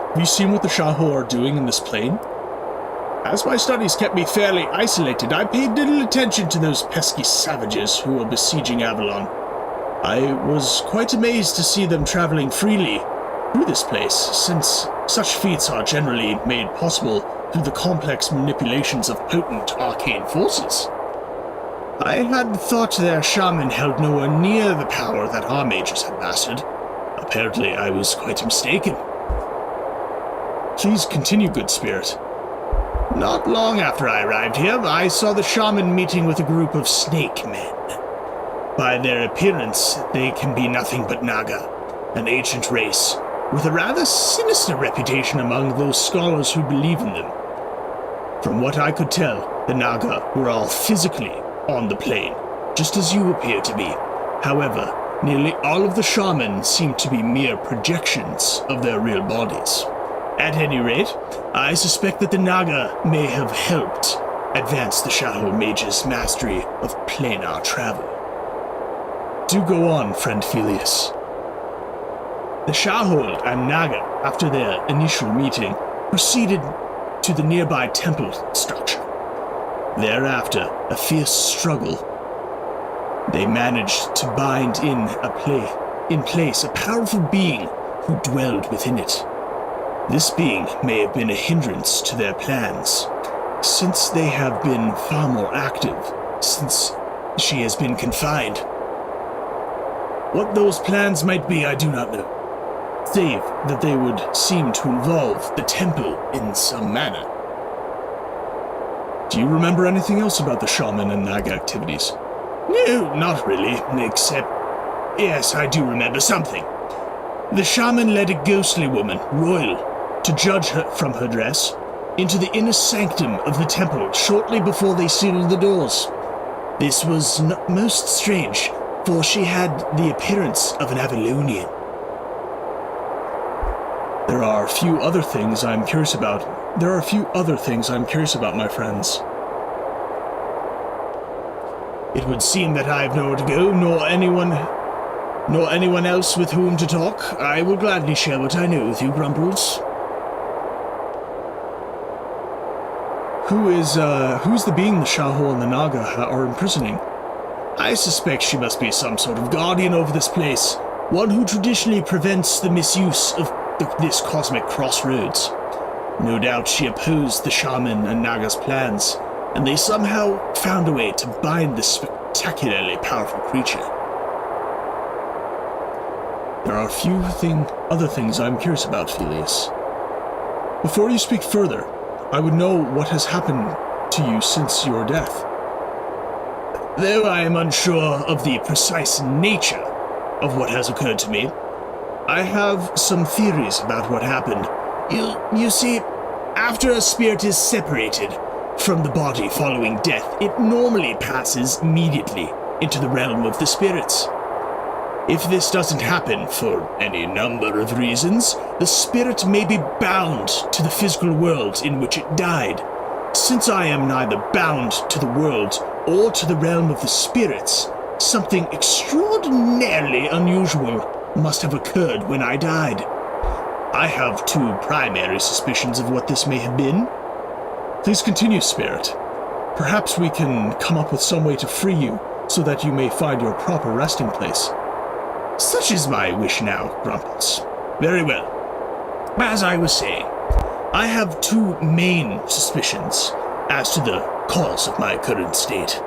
Have you seen what the Shahol are doing in this plane? As my studies kept me fairly isolated, I paid little attention to those pesky savages who were besieging Avalon. I was quite amazed to see them traveling freely through this place, since such feats are generally made possible through the complex manipulations of potent arcane forces. I had thought their shaman held nowhere near the power that our mages had mastered. Apparently, I was quite mistaken. Please continue, good spirit. Not long after I arrived here, I saw the shaman meeting with a group of snake men. By their appearance, they can be nothing but Naga, an ancient race, with a rather sinister reputation among those scholars who believe in them. From what I could tell, the Naga were all physically on the plane, just as you appear to be. However, nearly all of the shamans seem to be mere projections of their real bodies. At any rate, I suspect that the Naga may have helped advance the Shahol mage's mastery of planar travel. Do go on, friend Felius. The Shahol and Naga, after their initial meeting, proceeded to the nearby temple structure. Thereafter, a fierce struggle. They managed to bind in place a powerful being who dwelled within it. This being may have been a hindrance to their plans, since they have been far more active since she has been confined. What those plans might be, I do not know, save that they would seem to involve the temple in some manner. Do you remember anything else about the shaman and Naga activities? No, not really, except... Yes, I do remember something. The shaman led a ghostly woman, Royal, to judge her from her dress, into the inner sanctum of the temple shortly before they sealed the doors. This was most strange, for she had the appearance of an Avalonian. There are a few other things I'm curious about, my friends. It would seem that I have nowhere to go, nor anyone else with whom to talk. I will gladly share what I know with you, Grumples. Who's the being the Shaho and the Naga are imprisoning? I suspect she must be some sort of guardian over this place, one who traditionally prevents the misuse of this cosmic crossroads. No doubt she opposed the shaman and Naga's plans, and they somehow found a way to bind this spectacularly powerful creature. There are a few other things I'm curious about, Felius. Before you speak further, I would know what has happened to you since your death. Though I am unsure of the precise nature of what has occurred to me, I have some theories about what happened. You see, after a spirit is separated from the body following death, it normally passes immediately into the realm of the spirits. If this doesn't happen for any number of reasons, the spirit may be bound to the physical world in which it died. Since I am neither bound to the world or to the realm of the spirits, something extraordinarily unusual must have occurred when I died. I have two primary suspicions of what this may have been. Please continue, Spirit. Perhaps we can come up with some way to free you, so that you may find your proper resting place. Such is my wish now, Grumpus. Very well. As I was saying, I have two main suspicions as to the cause of my current state.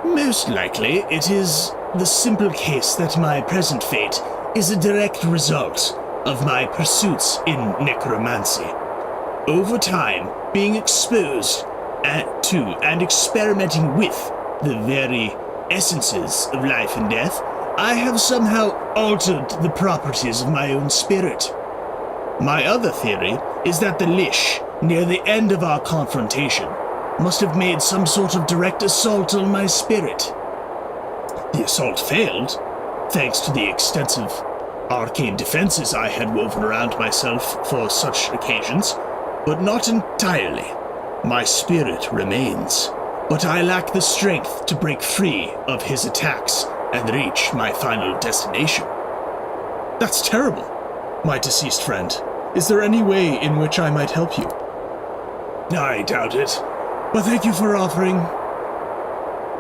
Most likely, it is the simple case that my present fate is a direct result of my pursuits in necromancy. Over time, being exposed to and experimenting with the very essences of life and death, I have somehow altered the properties of my own spirit. My other theory is that the Lich, near the end of our confrontation, must have made some sort of direct assault on my spirit. The assault failed, thanks to the extensive arcane defenses I had woven around myself for such occasions, but not entirely. My spirit remains, but I lack the strength to break free of his attacks and reach my final destination. That's terrible, my deceased friend. Is there any way in which I might help you? I doubt it, but thank you for offering.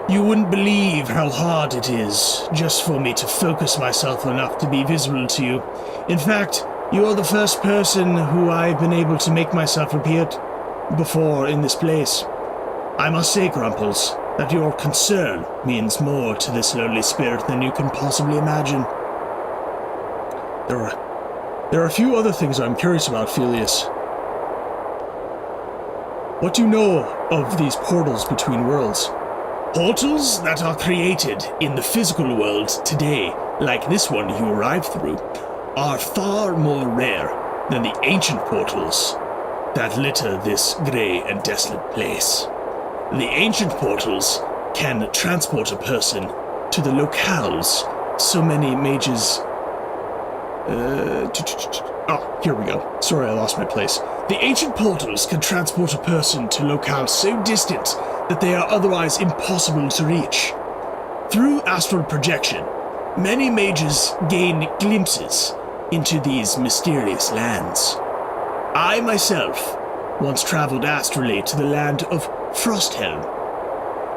You wouldn't believe how hard it is just for me to focus myself enough to be visible to you. In fact, you are the first person who I've been able to make myself appear before in this place. I must say, Grumples, that your concern means more to this lowly spirit than you can possibly imagine. There are a few other things I'm curious about, Felius. What do you know of these portals between worlds? Portals that are created in the physical world today, like this one you arrived through, are far more rare than the ancient portals that litter this grey and desolate place. The ancient portals can transport a person to the locales so many mages... Oh, here we go. Sorry, I lost my place. The ancient portals can transport a person to locales so distant that they are otherwise impossible to reach. Through astral projection, many mages gain glimpses into these mysterious lands. I myself once traveled astrally to the land of Frosthelm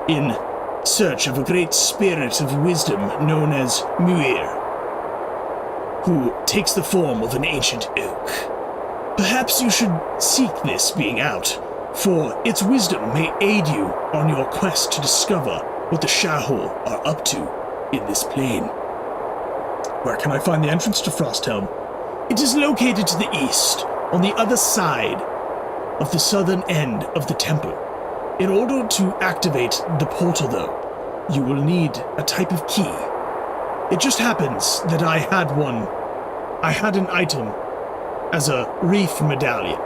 in search of a great spirit of wisdom known as Muir, who takes the form of an ancient oak. Perhaps you should seek this being out, for its wisdom may aid you on your quest to discover what the Shaho are up to in this plane. Where can I find the entrance to Frosthelm? It is located to the east, on the other side of the southern end of the temple. In order to activate the portal, though, you will need a type of key. It just happens that I had an item as a wreath medallion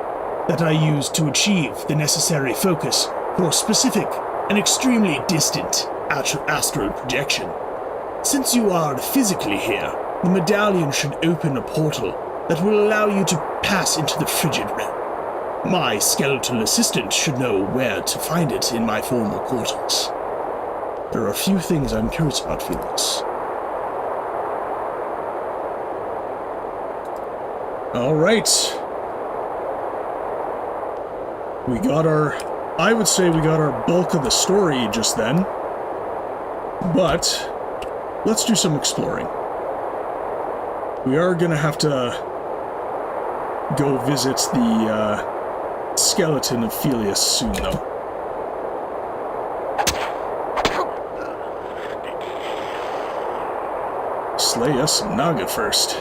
that I used to achieve the necessary focus for specific and extremely distant astral projection. Since you are physically here, the medallion should open a portal that will allow you to pass into the frigid realm. My skeletal assistant should know where to find it in my former quarters. There are a few things I'm curious about, Felix. All right. We got our I would say we got our bulk of the story just then. But let's do some exploring. We are gonna have to go visit the skeleton of Felius soon, though. Slay us some Naga first.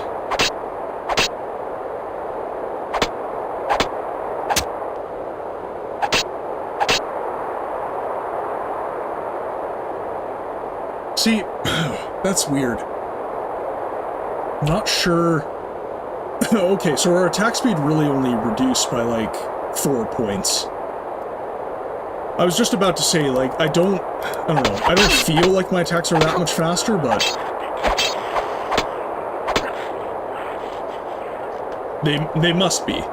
See, that's weird. Not sure. Okay, so our attack speed really only reduced by like 4 points. I was just about to say, like, I don't know. I don't feel like my attacks are that much faster, but they must be.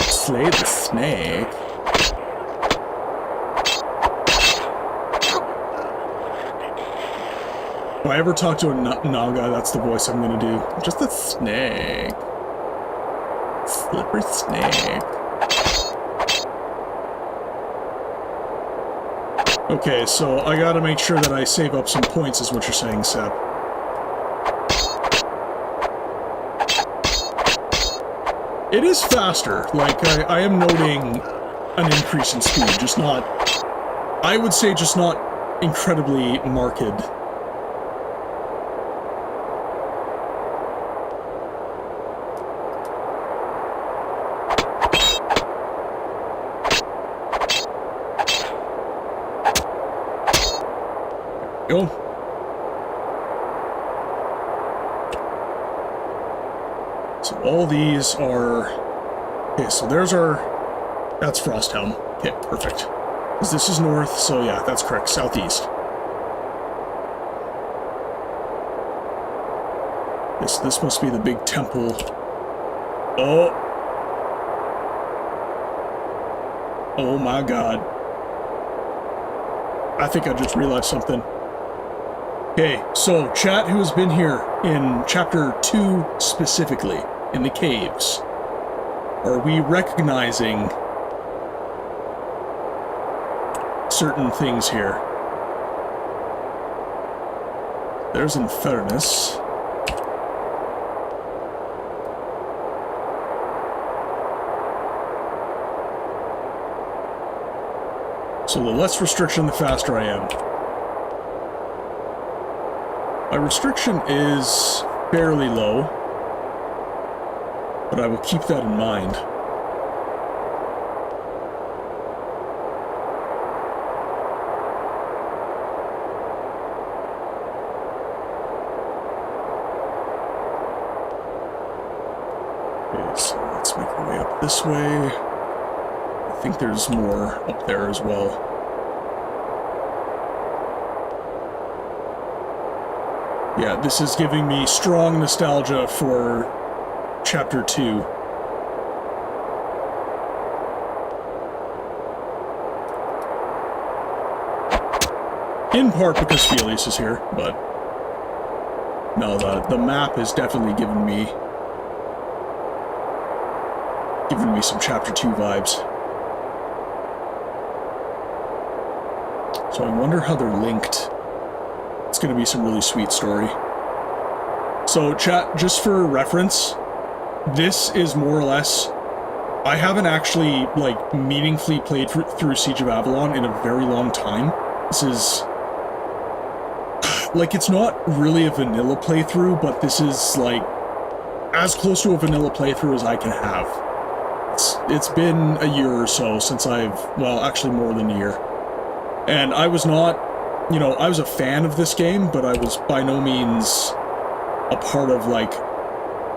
Slay the snake. If I ever talk to a Naga, that's the voice I'm gonna do. Just a snake. Slippery snake. Okay, so I gotta make sure that I save up some points, is what you're saying, Seb. It is faster. Like, I am noting an increase in speed, just not... I would say just not incredibly marked. Go. So all these are... Okay, so there's our... That's Frosthelm. Okay, perfect. Because this is north, so yeah, that's correct. Southeast. This must be the big temple. Oh! Oh my god. I think I just realized something. Okay, so chat who has been here in chapter 2 specifically, in the caves, are we recognizing certain things here? There's Infernus. So the less restriction, the faster I am. My restriction is fairly low, but I will keep that in mind. Okay, so let's make our way up this way. I think there's more up there as well. Yeah, this is giving me strong nostalgia for Chapter 2. In part because Felius is here, but... No, the map has definitely given me some Chapter 2 vibes. So I wonder how they're linked. It's going to be some really sweet story. So chat, just for reference, this is more or less... I haven't actually, like, meaningfully played through Siege of Avalon in a very long time. This is... Like, it's not really a vanilla playthrough, but this is, like, as close to a vanilla playthrough as I can have. It's been a year or so since I've... Well, actually more than a year. And I was not... You know, I was a fan of this game, but I was by no means a part of, like,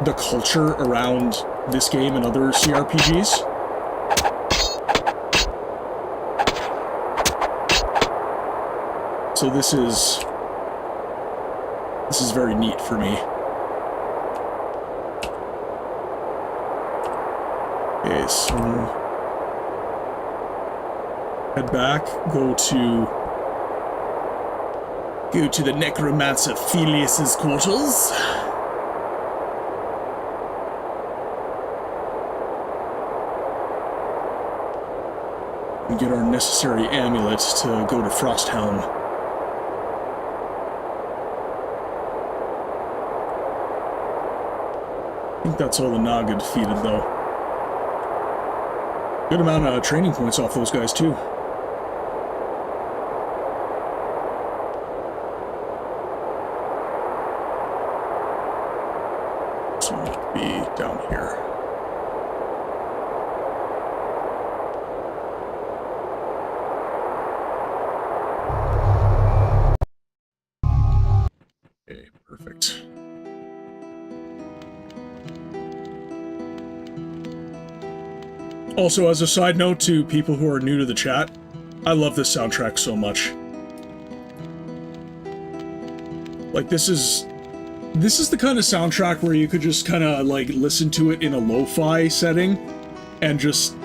the culture around this game and other cRPGs. So this is very neat for me. Okay, so head back, go to Go to the necromancer Felius's quarters. And get our necessary amulet to go to Frosthelm. I think that's all the Naga defeated, though. Good amount of training points off those guys, too. This one must be down here. Okay, perfect. Also, as a side note to people who are new to the chat, I love this soundtrack so much. Like, this is the kind of soundtrack where you could just kind of, like, listen to it in a lo-fi setting and just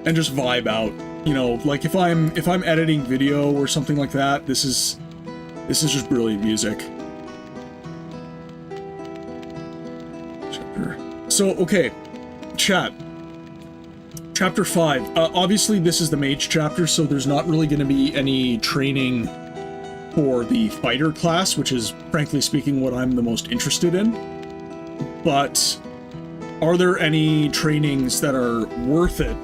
vibe out. You know, like, if I'm editing video or something like that, this is just brilliant music. So, okay, chat. Chapter 5. Obviously, this is the mage chapter, so there's not really going to be any training for the fighter class, which is, frankly speaking, what I'm the most interested in. But are there any trainings that are worth it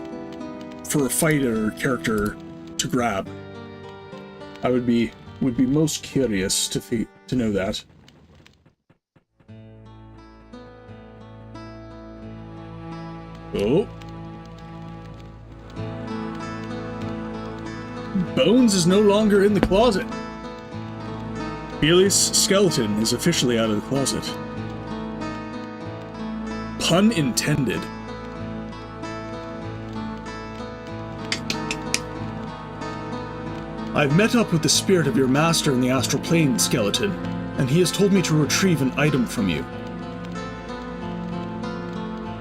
for a fighter character to grab? I would be most curious to know that. Oh. Bones is no longer in the closet. Felius' skeleton is officially out of the closet. Pun intended. I've met up with the spirit of your master in the astral plane, skeleton, and he has told me to retrieve an item from you.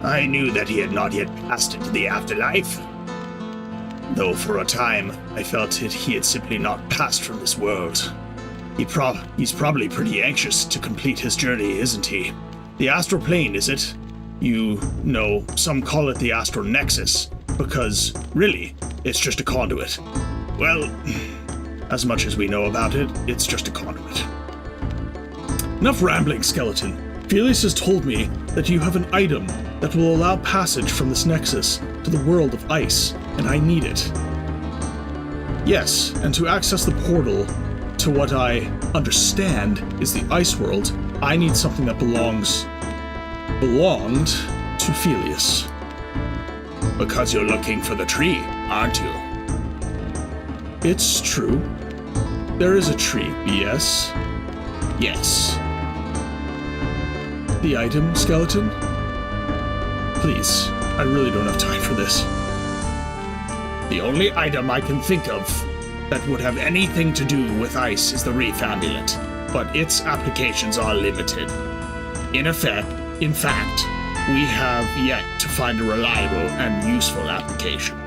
I knew that he had not yet passed into the afterlife. Though for a time, I felt he had simply not passed from this world. He's probably pretty anxious to complete his journey, isn't he? The astral plane, is it? You know, some call it the astral nexus, because, really, it's just a conduit. Well, as much as we know about it, it's just a conduit. Enough rambling, skeleton. Felius has told me that you have an item that will allow passage from this nexus to the world of ice, and I need it. Yes, and to access the portal to what I understand is the ice world, I need something that belonged to Felius. Because you're looking for the tree, aren't you? It's true. There is a tree, yes. Yes. The item, skeleton? Please, I really don't have time for this. The only item I can think of that would have anything to do with ice is the Reef Amulet, but its applications are limited. In fact, we have yet to find a reliable and useful application.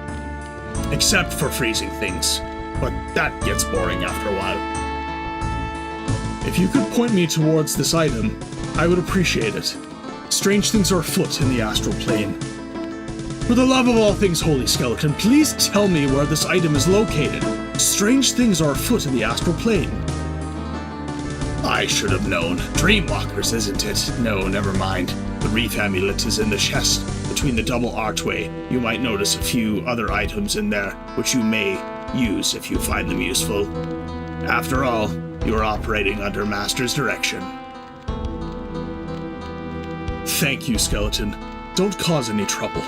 Except for freezing things, but that gets boring after a while. If you could point me towards this item, I would appreciate it. Strange things are afoot in the astral plane. For the love of all things holy, skeleton, please tell me where this item is located. Strange things are afoot in the astral plane. I should have known. Dreamwalkers, isn't it? No, never mind. The Reef Amulet is in the chest between the double archway. You might notice a few other items in there, which you may use if you find them useful. After all, you are operating under Master's direction. Thank you, skeleton. Don't cause any trouble.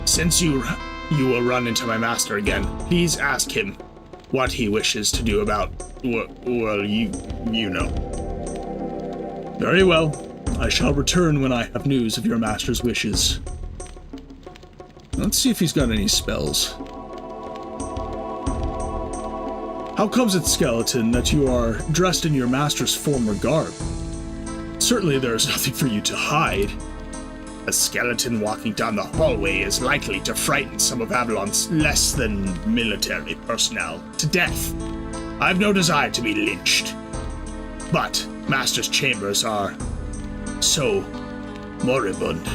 Since you will run into my master again, please ask him what he wishes to do about, well, you know. Very well. I shall return when I have news of your master's wishes. Let's see if he's got any spells. How comes it, skeleton, that you are dressed in your master's former garb? Certainly there is nothing for you to hide. A skeleton walking down the hallway is likely to frighten some of Avalon's less than military personnel to death. I have no desire to be lynched. But Master's chambers are so moribund.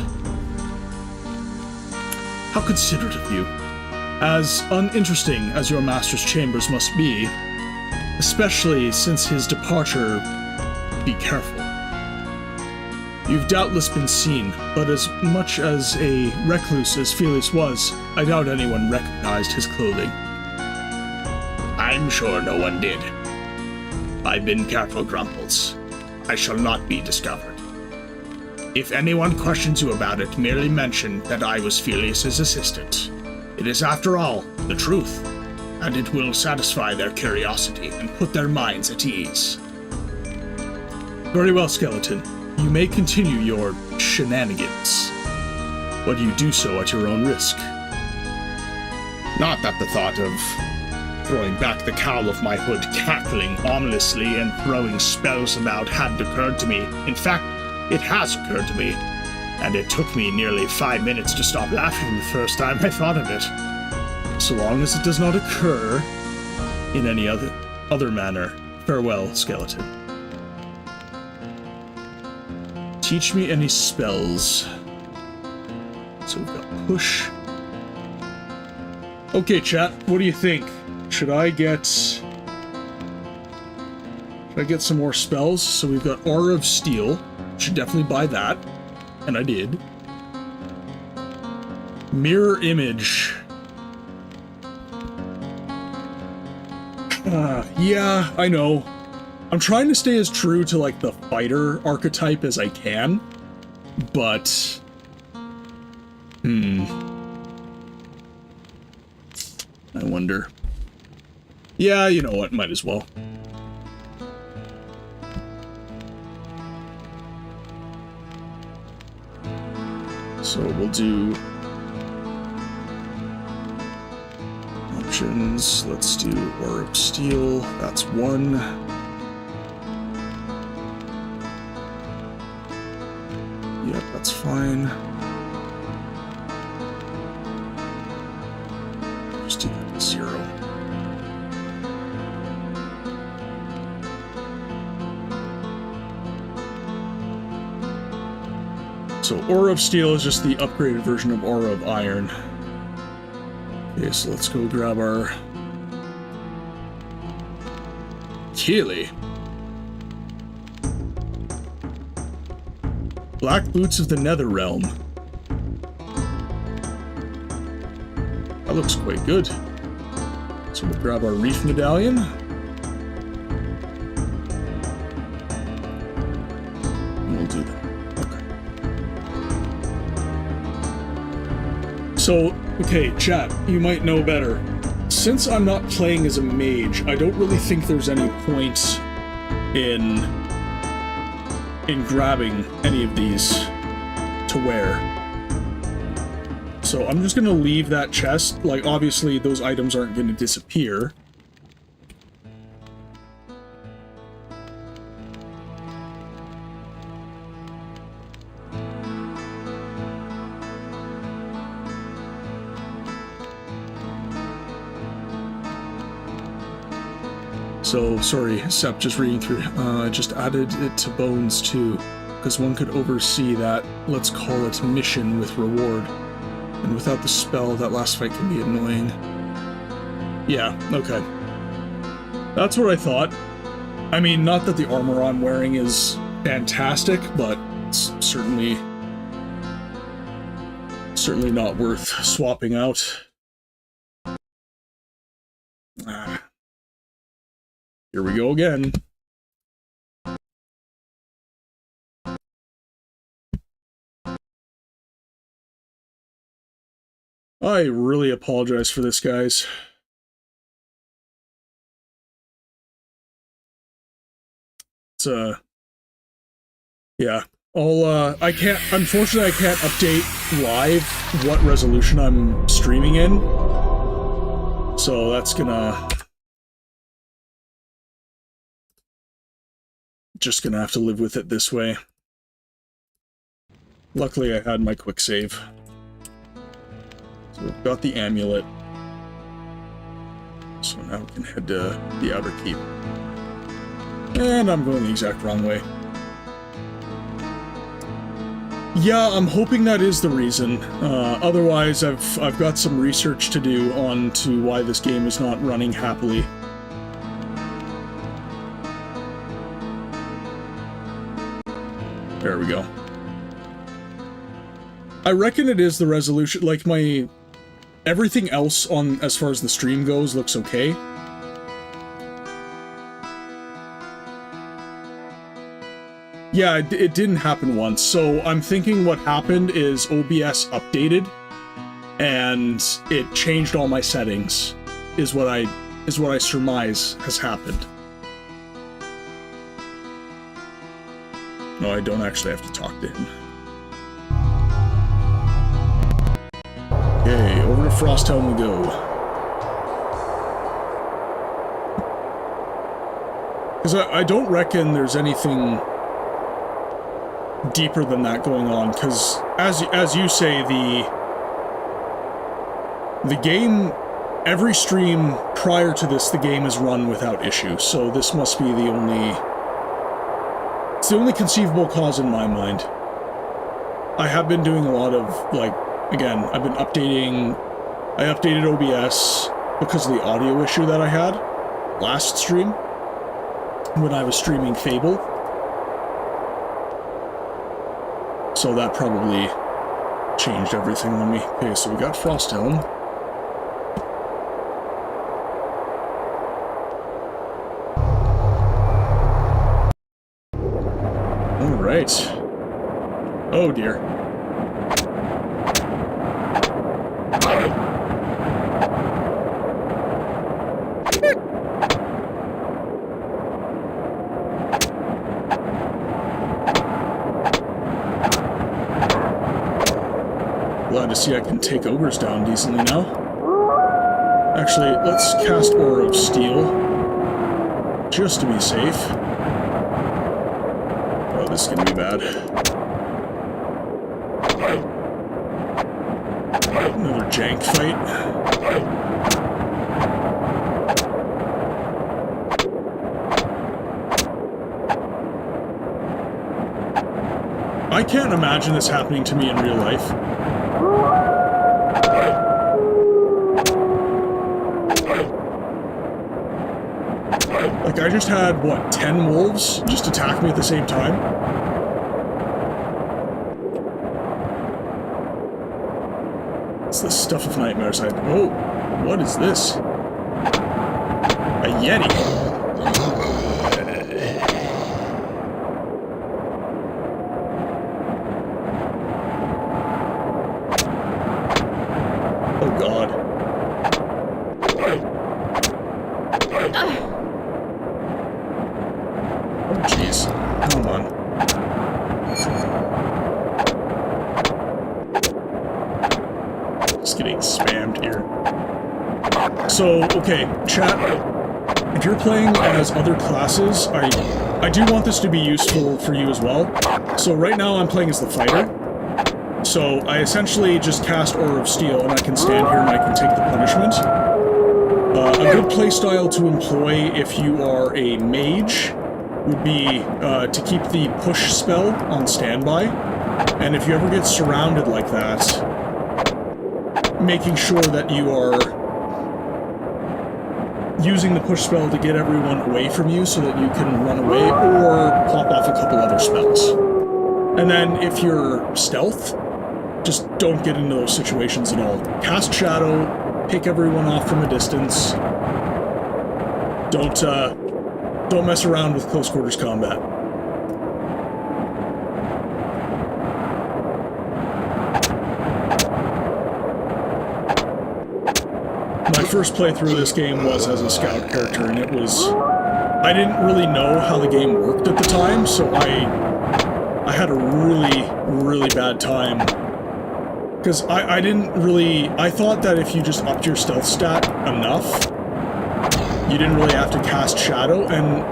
How considerate of you. As uninteresting as your master's chambers must be, especially since his departure, be careful. You've doubtless been seen, but as much as a recluse as Felix was, I doubt anyone recognized his clothing. I'm sure no one did. I've been careful, Grumples. I shall not be discovered. If anyone questions you about it, merely mention that I was Felix's assistant. It is, after all, the truth, and it will satisfy their curiosity and put their minds at ease. Very well, Skeleton. You may continue your shenanigans, but you do so at your own risk. Not that the thought of throwing back the cowl of my hood, cackling ominously, and throwing spells about hadn't occurred to me. In fact, it has occurred to me, and it took me nearly 5 minutes to stop laughing the first time I thought of it. So long as it does not occur in any other manner. Farewell, Skeleton. Teach me any spells. So we've got push. Okay, chat, what do you think? Should I get some more spells? So we've got Aura of Steel. Should definitely buy that. And I did. Mirror Image. Yeah, I know. I'm trying to stay as true to, like, the fighter archetype as I can, but... I wonder. Yeah, you know what, might as well. So we'll do... options, let's do Aura of Steel, that's 1. Yep, that's fine. Just do that to 0. So Aura of Steel is just the upgraded version of Aura of Iron. Okay, so let's go grab our Keely. Black Boots of the Netherrealm. That looks quite good. So we'll grab our Reef Medallion. And we'll do that. Okay. So, okay, chat, you might know better. Since I'm not playing as a mage, I don't really think there's any point in grabbing any of these to wear. So I'm just gonna leave that chest. Like, obviously those items aren't gonna disappear. So, sorry, Sep, just reading through. I just added it to Bones too, because one could oversee that, let's call it, mission with reward. And without the spell, that last fight can be annoying. Yeah, okay. That's what I thought. I mean, not that the armor I'm wearing is fantastic, but it's certainly not worth swapping out. Here we go again. I really apologize for this, guys. It's, yeah. Unfortunately, I can't update live what resolution I'm streaming in. So that's just gonna have to live with it this way. Luckily I had my quick save. So we've got the amulet. So now we can head to the outer keep. And I'm going the exact wrong way. Yeah, I'm hoping that is the reason. Otherwise, I've got some research to do on to why this game is not running happily. There we go. I reckon it is the resolution. Like, everything else on as far as the stream goes looks okay. Yeah, it didn't happen once, so I'm thinking what happened is OBS updated, and it changed all my settings, is what I surmise has happened. No, I don't actually have to talk to him. Okay, over to Frosthelm we go. Because I don't reckon there's anything deeper than that going on, because as you say, the game, every stream prior to this, the game is run without issue, so this must be the only conceivable cause in my mind. I have been doing a lot of, like, again, I've been updating, I updated OBS because of the audio issue that I had last stream when I was streaming Fable. So that probably changed everything on me. Okay, so we got Frosthelm. Alright. Oh dear. Glad to see I can take ogres down decently now. Actually, let's cast Aura of Steel, just to be safe. Oh, this is gonna be bad. Another jank fight. I can't imagine this happening to me in real life. Like, I just had, what, 10 wolves just attack me at the same time? It's the stuff of nightmares. Oh, what is this? A Yeti. Oh, God. Oh, jeez. Come on. Just getting spammed here. So, okay, chat. If you're playing as other classes, I do want this to be useful for you as well. So right now I'm playing as the fighter. So I essentially just cast Aura of Steel and I can stand here and I can take the punishment. A good playstyle to employ if you are a mage would be to keep the push spell on standby. And if you ever get surrounded like that, making sure that you are using the push spell to get everyone away from you so that you can run away or pop off a couple other spells. And then if you're stealth, just don't get into those situations at all. Cast Shadow, pick everyone off from a distance. Don't mess around with close quarters combat. My first playthrough of this game was as a scout character, and it was... I didn't really know how the game worked at the time, so I had a really, really bad time. Because I didn't really... I thought that if you just upped your stealth stat enough, you didn't really have to cast Shadow, and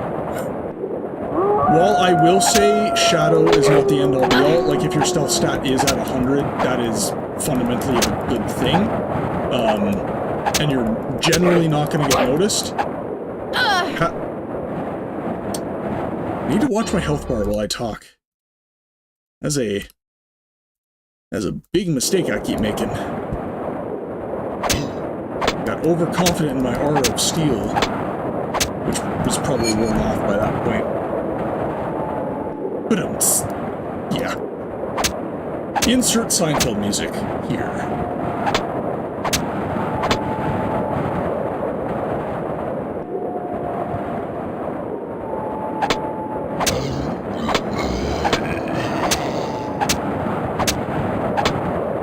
While I will say Shadow is not the end-all be-all, like if your stealth stat is at 100, that is fundamentally a good thing. And you're generally not going to get noticed. I need to watch my health bar while I talk. That's a big mistake I keep making. Got overconfident in my aura of steel, which was probably worn off by that point. But yeah. Insert Seinfeld music here.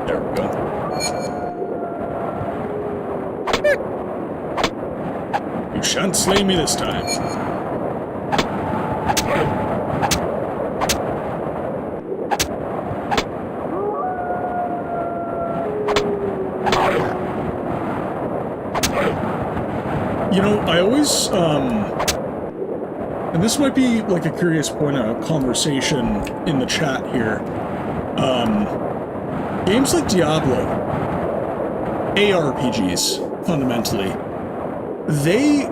There we go. You shan't slay me this time. You know, I always, and this might be like a curious point of conversation in the chat here, games like Diablo, ARPGs, fundamentally, they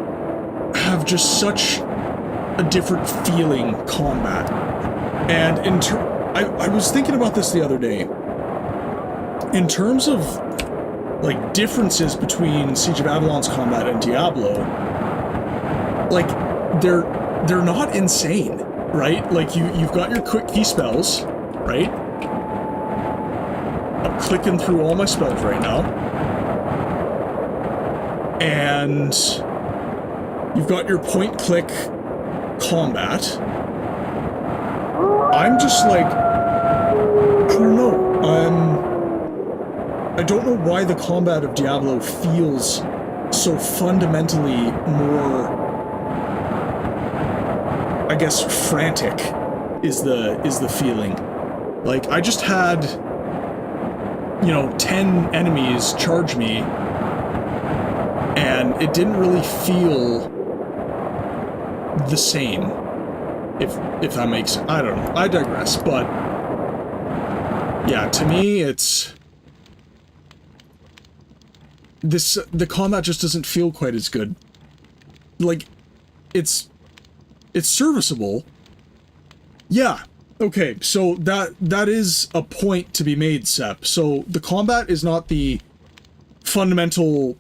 have just such a different feeling combat. And I was thinking about this the other day. In terms of like differences between Siege of Avalon's combat and Diablo, like they're not insane, right? Like you've got your quick key spells, right? I'm clicking through all my spells right now. And you've got your point click combat. I'm just like, I don't know. I don't know why the combat of Diablo feels so fundamentally more, I guess, frantic is the feeling. Like, I just had, you know, 10 enemies charge me, and it didn't really feel the same, if that makes, I don't know, I digress, but yeah, to me, the combat just doesn't feel quite as good. Like, it's serviceable. Yeah, okay, so that is a point to be made, Sep. So the combat is not the fundamental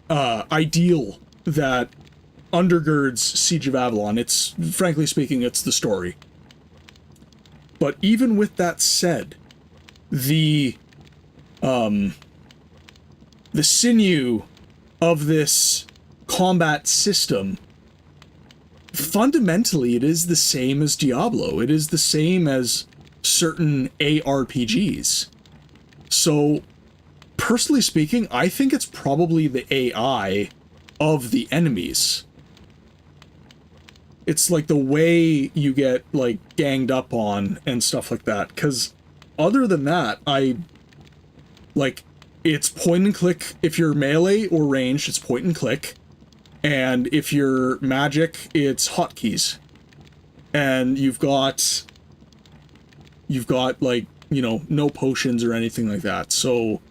ideal that undergirds Siege of Avalon. It's, frankly speaking, it's the story. But even with that said, the sinew of this combat system, fundamentally, it is the same as Diablo. It is the same as certain ARPGs. So, personally speaking, I think it's probably the AI of the enemies. It's like the way you get, like, ganged up on and stuff like that. Because other than that, it's point and click. If you're melee or ranged, it's point and click. And if you're magic, it's hotkeys. And you've got, like, you know, no potions or anything like that. So,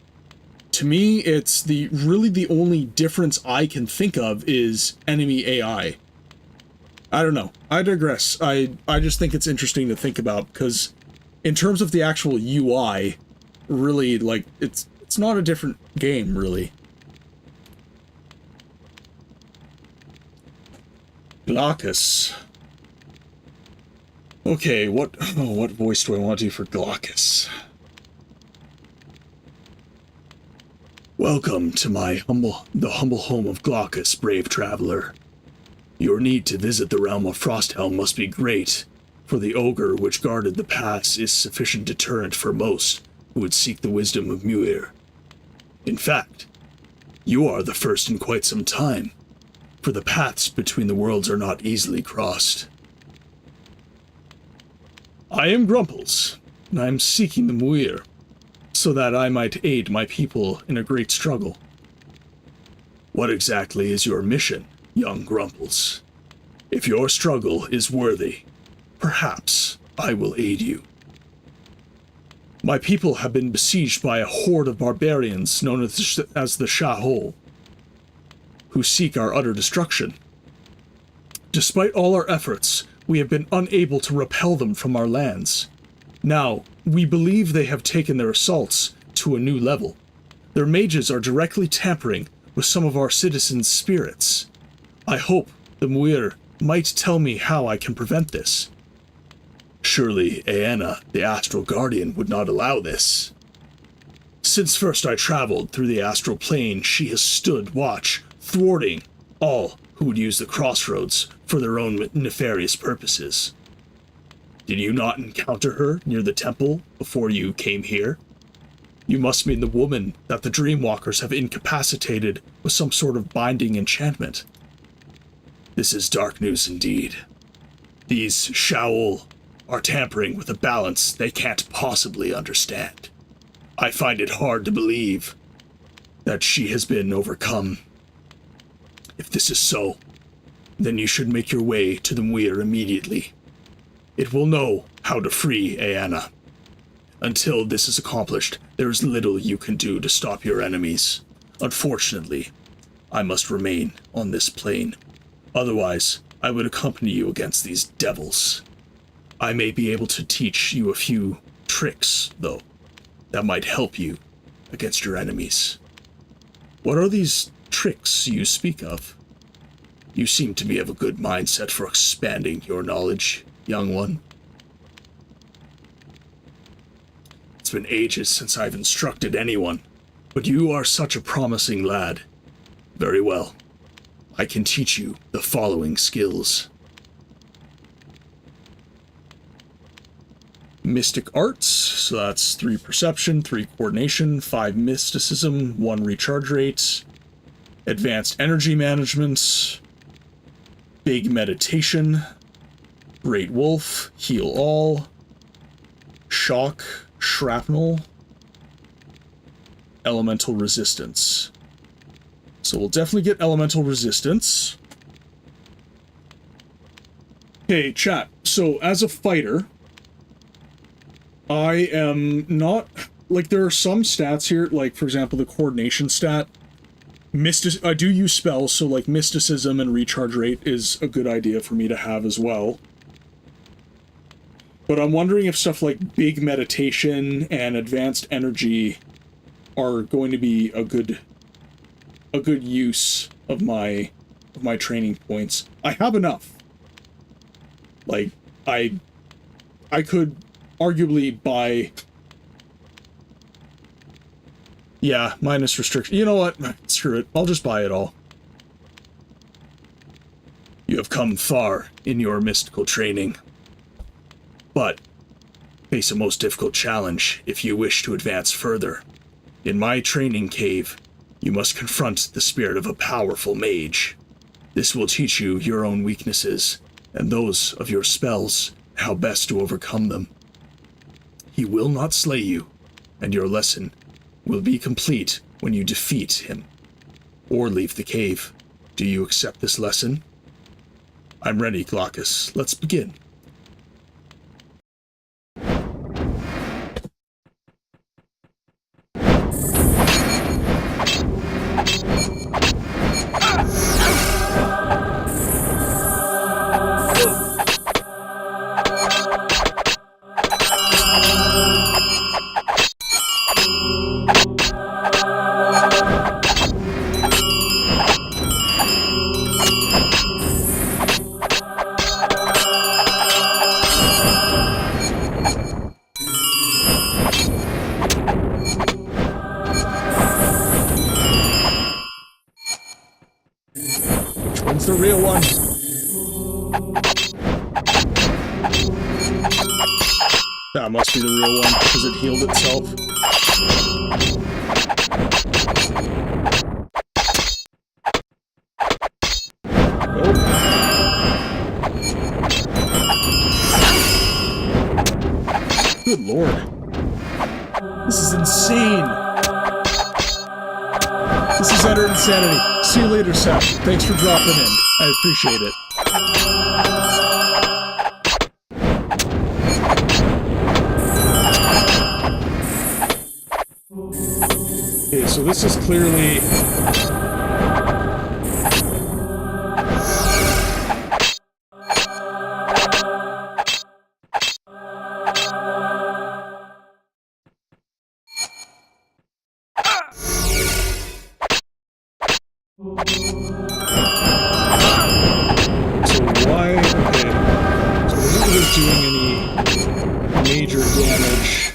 to me, it's really the only difference I can think of is enemy AI. I don't know. I digress. I just think it's interesting to think about, because in terms of the actual UI, really, like, it's not a different game, really. Glaucus. Okay, what voice do I want to do for Glaucus? Welcome to the humble home of Glaucus, brave traveler. Your need to visit the realm of Frosthelm must be great, for the ogre which guarded the pass is sufficient deterrent for most who would seek the wisdom of Muir. In fact, you are the first in quite some time, for the paths between the worlds are not easily crossed. I am Grumples, and I am seeking the Muir, so that I might aid my people in a great struggle. What exactly is your mission, young Grumples? If your struggle is worthy, perhaps I will aid you. My people have been besieged by a horde of barbarians known as the Ch5, who seek our utter destruction. Despite all our efforts, we have been unable to repel them from our lands. Now, we believe they have taken their assaults to a new level. Their mages are directly tampering with some of our citizens' spirits. I hope the Muir might tell me how I can prevent this. Surely Aenna, the Astral Guardian, would not allow this. Since first I traveled through the astral plane, she has stood watch, thwarting all who would use the crossroads for their own nefarious purposes. Did you not encounter her near the temple before you came here? You must mean the woman that the Dreamwalkers have incapacitated with some sort of binding enchantment. This is dark news indeed. These Shaul are tampering with a balance they can't possibly understand. I find it hard to believe that she has been overcome. If this is so, then you should make your way to the Muir immediately. It will know how to free Aenna. Until this is accomplished, there is little you can do to stop your enemies. Unfortunately, I must remain on this plane. Otherwise, I would accompany you against these devils. I may be able to teach you a few tricks, though, that might help you against your enemies. What are these tricks you speak of? You seem to be of a good mindset for expanding your knowledge, young one. It's been ages since I've instructed anyone, but you are such a promising lad. Very well. I can teach you the following skills. Mystic Arts, so that's 3 Perception, 3 Coordination, 5 Mysticism, 1 Recharge Rate. Advanced Energy Management, Big Meditation, Great Wolf, Heal All, Shock, Shrapnel, Elemental Resistance. So we'll definitely get Elemental Resistance. Okay, chat. So as a fighter, I am not... Like, there are some stats here, like, for example, the Coordination stat. I do use spells, so, like, Mysticism and Recharge Rate is a good idea for me to have as well. But I'm wondering if stuff like Big Meditation and Advanced Energy are going to be a good use of my training points. I have enough. Like, I could arguably buy... Yeah, minus restriction. You know what? Screw it. I'll just buy it all. You have come far in your mystical training, but face a most difficult challenge if you wish to advance further. In my training cave, you must confront the spirit of a powerful mage. This will teach you your own weaknesses and those of your spells, how best to overcome them. He will not slay you, and your lesson will be complete when you defeat him or leave the cave. Do you accept this lesson? I'm ready, Glaucus. Let's begin. The real one. That must be the real one, because it healed itself. Oh. Good lord. This is insane. This is utter insanity. See you later, Seth. Thanks for dropping in. I appreciate it. so this is clearly... Major damage.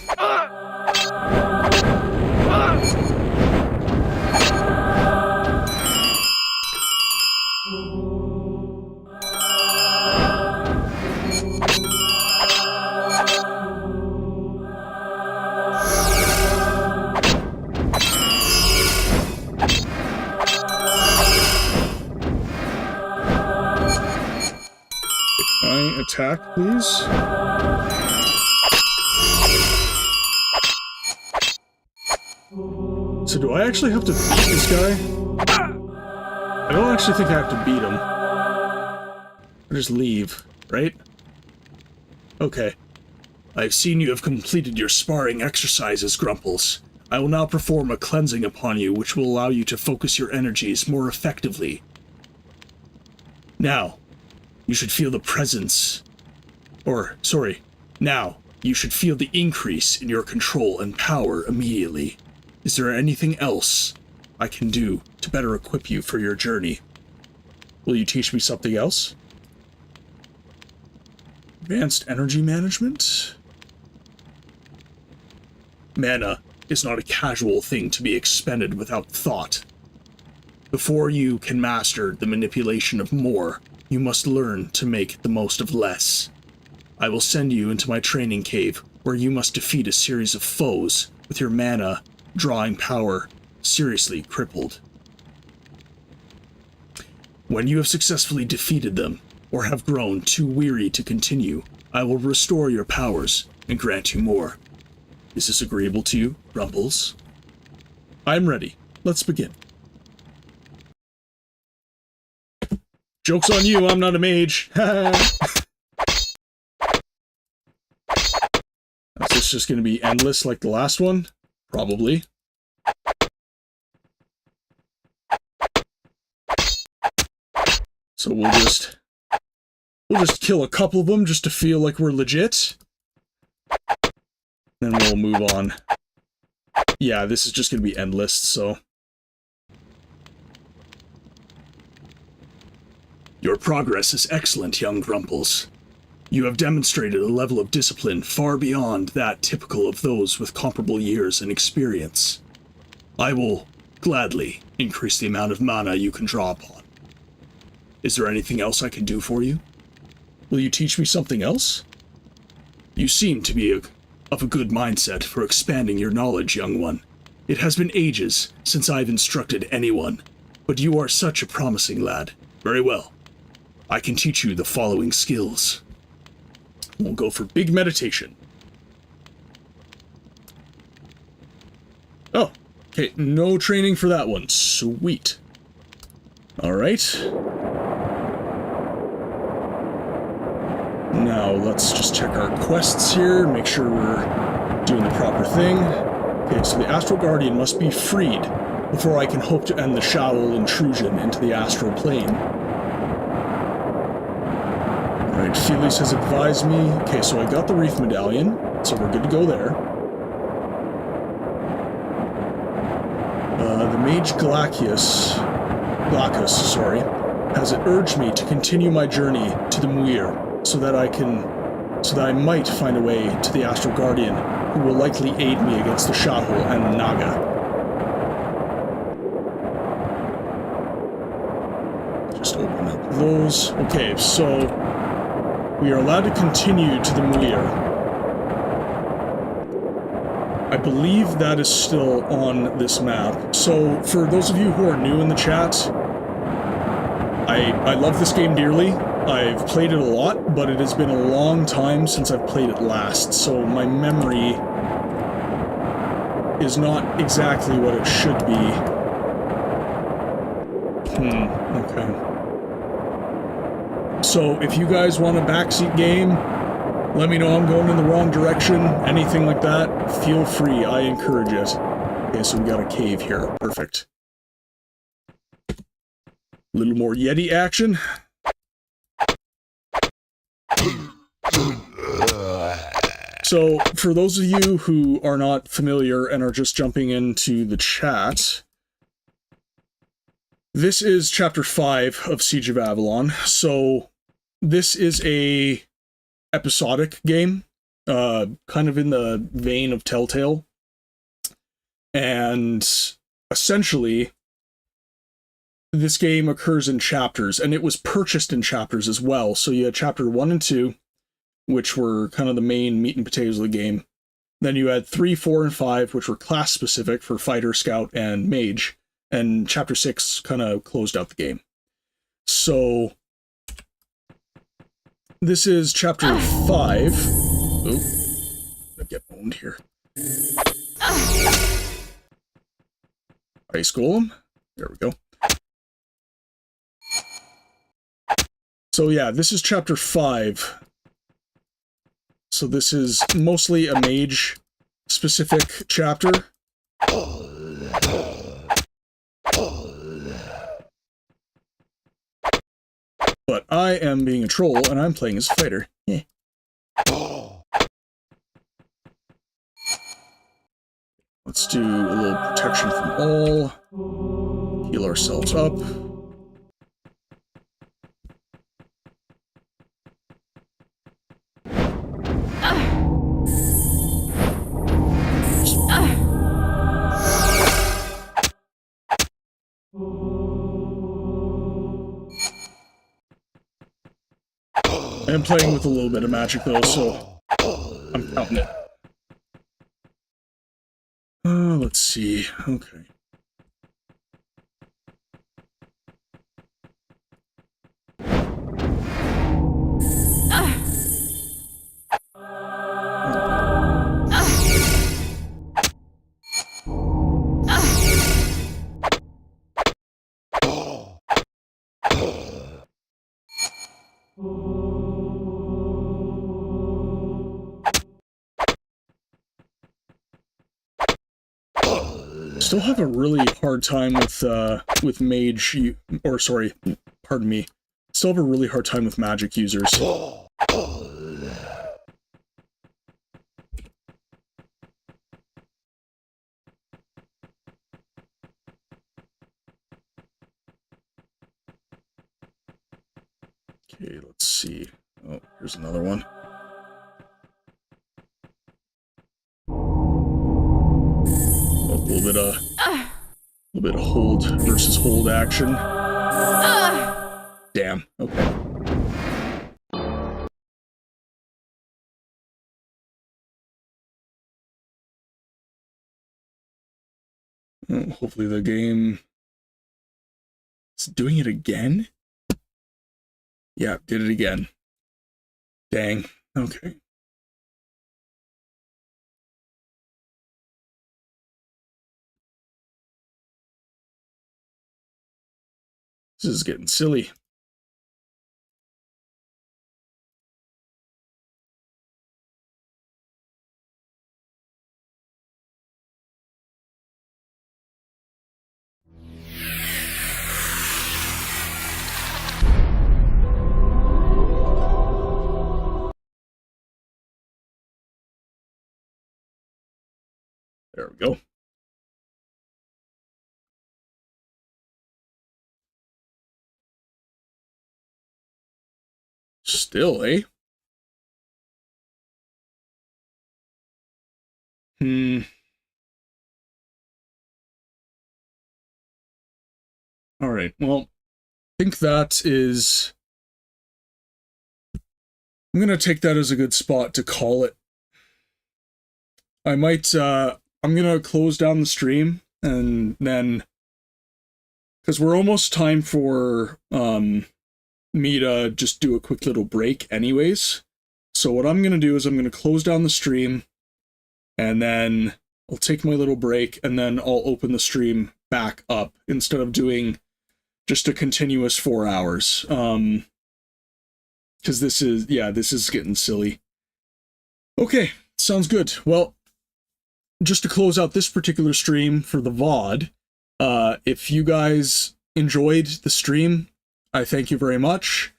Can I attack, please? So do I actually have to beat this guy? I don't actually think I have to beat him. I just leave, right? Okay. I've seen you have completed your sparring exercises, Grumples. I will now perform a cleansing upon you, which will allow you to focus your energies more effectively. Now, you should feel the presence... Now, you should feel the increase in your control and power immediately. Is there anything else I can do to better equip you for your journey? Will you teach me something else? Advanced energy management? Mana is not a casual thing to be expended without thought. Before you can master the manipulation of more, you must learn to make the most of less. I will send you into my training cave, where you must defeat a series of foes with your mana drawing power seriously crippled. When you have successfully defeated them, or have grown too weary to continue, I will restore your powers and grant you more. Is this agreeable to you, Rumples? I'm ready. Let's begin. Joke's on you, I'm not a mage. Is this just going to be endless like the last one? Probably. So we'll just kill a couple of them just to feel like we're legit. Then we'll move on. Yeah, this is just going to be endless, so... Your progress is excellent, young Grumples. You have demonstrated a level of discipline far beyond that typical of those with comparable years and experience. I will gladly increase the amount of mana you can draw upon. Is there anything else I can do for you? Will you teach me something else? You seem to be of a good mindset for expanding your knowledge, young one. It has been ages since I've instructed anyone, but you are such a promising lad. Very well. I can teach you the following skills. We'll go for big meditation. Oh, okay, no training for that one. Sweet. Alright. Now, let's just check our quests here, make sure we're doing the proper thing. Okay, so the Astral Guardian must be freed before I can hope to end the Shaoul intrusion into the astral plane. Alright, Felix has advised me. Okay, so I got the Wreath Medallion, so we're good to go there. The Mage Glacchus, has urged me to continue my journey to the Muir, so that I might find a way to the Astral Guardian, who will likely aid me against the Shaoul and Naga. Just open up those. Okay, so we are allowed to continue to the Muir. I believe that is still on this map. So, for those of you who are new in the chat, I love this game dearly. I've played it a lot, but it has been a long time since I've played it last, so my memory is not exactly what it should be. Okay. So, if you guys want a backseat game, let me know I'm going in the wrong direction, anything like that, feel free, I encourage it. Okay, so we got a cave here. Perfect. A little more Yeti action. So, for those of you who are not familiar and are just jumping into the chat, this is Chapter 5 of Siege of Avalon. So, this is a episodic game, kind of in the vein of Telltale. And essentially, this game occurs in chapters, and it was purchased in chapters as well. So you had Chapter 1 and 2, which were kind of the main meat and potatoes of the game. Then you had 3, 4, and 5, which were class-specific for Fighter, Scout, and Mage. And Chapter 6 kind of closed out the game. So, this is Chapter 5. Oh, I get owned here. Ice Golem. There we go. So yeah, this is Chapter 5. So this is mostly a mage-specific chapter. But I am being a troll, and I'm playing as a fighter. Yeah. Let's do a little protection from all. Heal ourselves up. I am playing with a little bit of magic though, so I'm counting it. Let's see. Okay. Still have a really hard time with mage, or sorry, pardon me. Still have a really hard time with magic users. Okay, let's see. Oh, here's another one. A little bit of hold versus hold action. Damn. Okay. Oh, hopefully the game is doing it again. Yeah, did it again. Dang. Okay. This is getting silly. There we go. Still, eh? Alright, well, I think that is... I'm gonna take that as a good spot to call it. I might, I'm gonna close down the stream, and then... Because we're almost time for, me to just do a quick little break anyways. So what I'm gonna do is I'm gonna close down the stream, and then I'll take my little break, and then I'll open the stream back up, instead of doing just a continuous 4 hours. Because this is, yeah, this is getting silly. Okay, sounds good. Well, just to close out this particular stream for the VOD, if you guys enjoyed the stream, I thank you very much.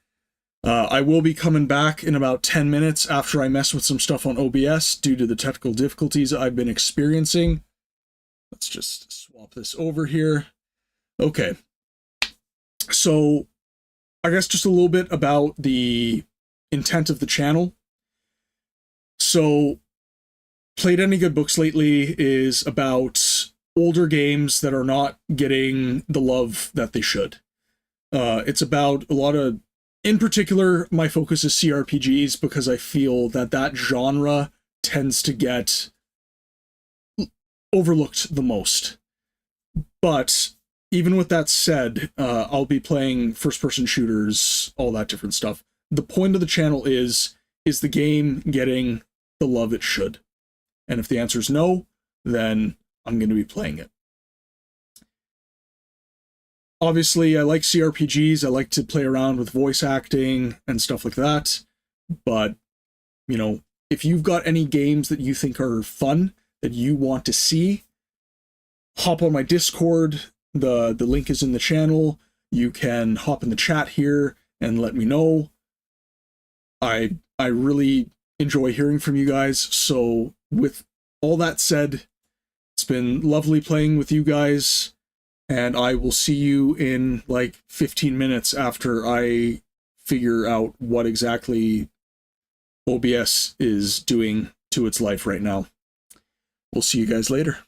I will be coming back in about 10 minutes after I mess with some stuff on OBS due to the technical difficulties I've been experiencing. Let's just swap this over here. Okay. So, I guess just a little bit about the intent of the channel. So, Played Any Good Books Lately is about older games that are not getting the love that they should. It's about a lot of, in particular, my focus is cRPGs because I feel that that genre tends to get overlooked the most. But even with that said, I'll be playing first-person shooters, all that different stuff. The point of the channel is the game getting the love it should? And if the answer is no, then I'm going to be playing it. Obviously, I like cRPGs. I like to play around with voice acting and stuff like that. But, you know, if you've got any games that you think are fun, that you want to see, hop on my Discord. The link is in the channel. You can hop in the chat here and let me know. I really enjoy hearing from you guys. So with all that said, it's been lovely playing with you guys. And I will see you in like 15 minutes after I figure out what exactly OBS is doing to its life right now. We'll see you guys later.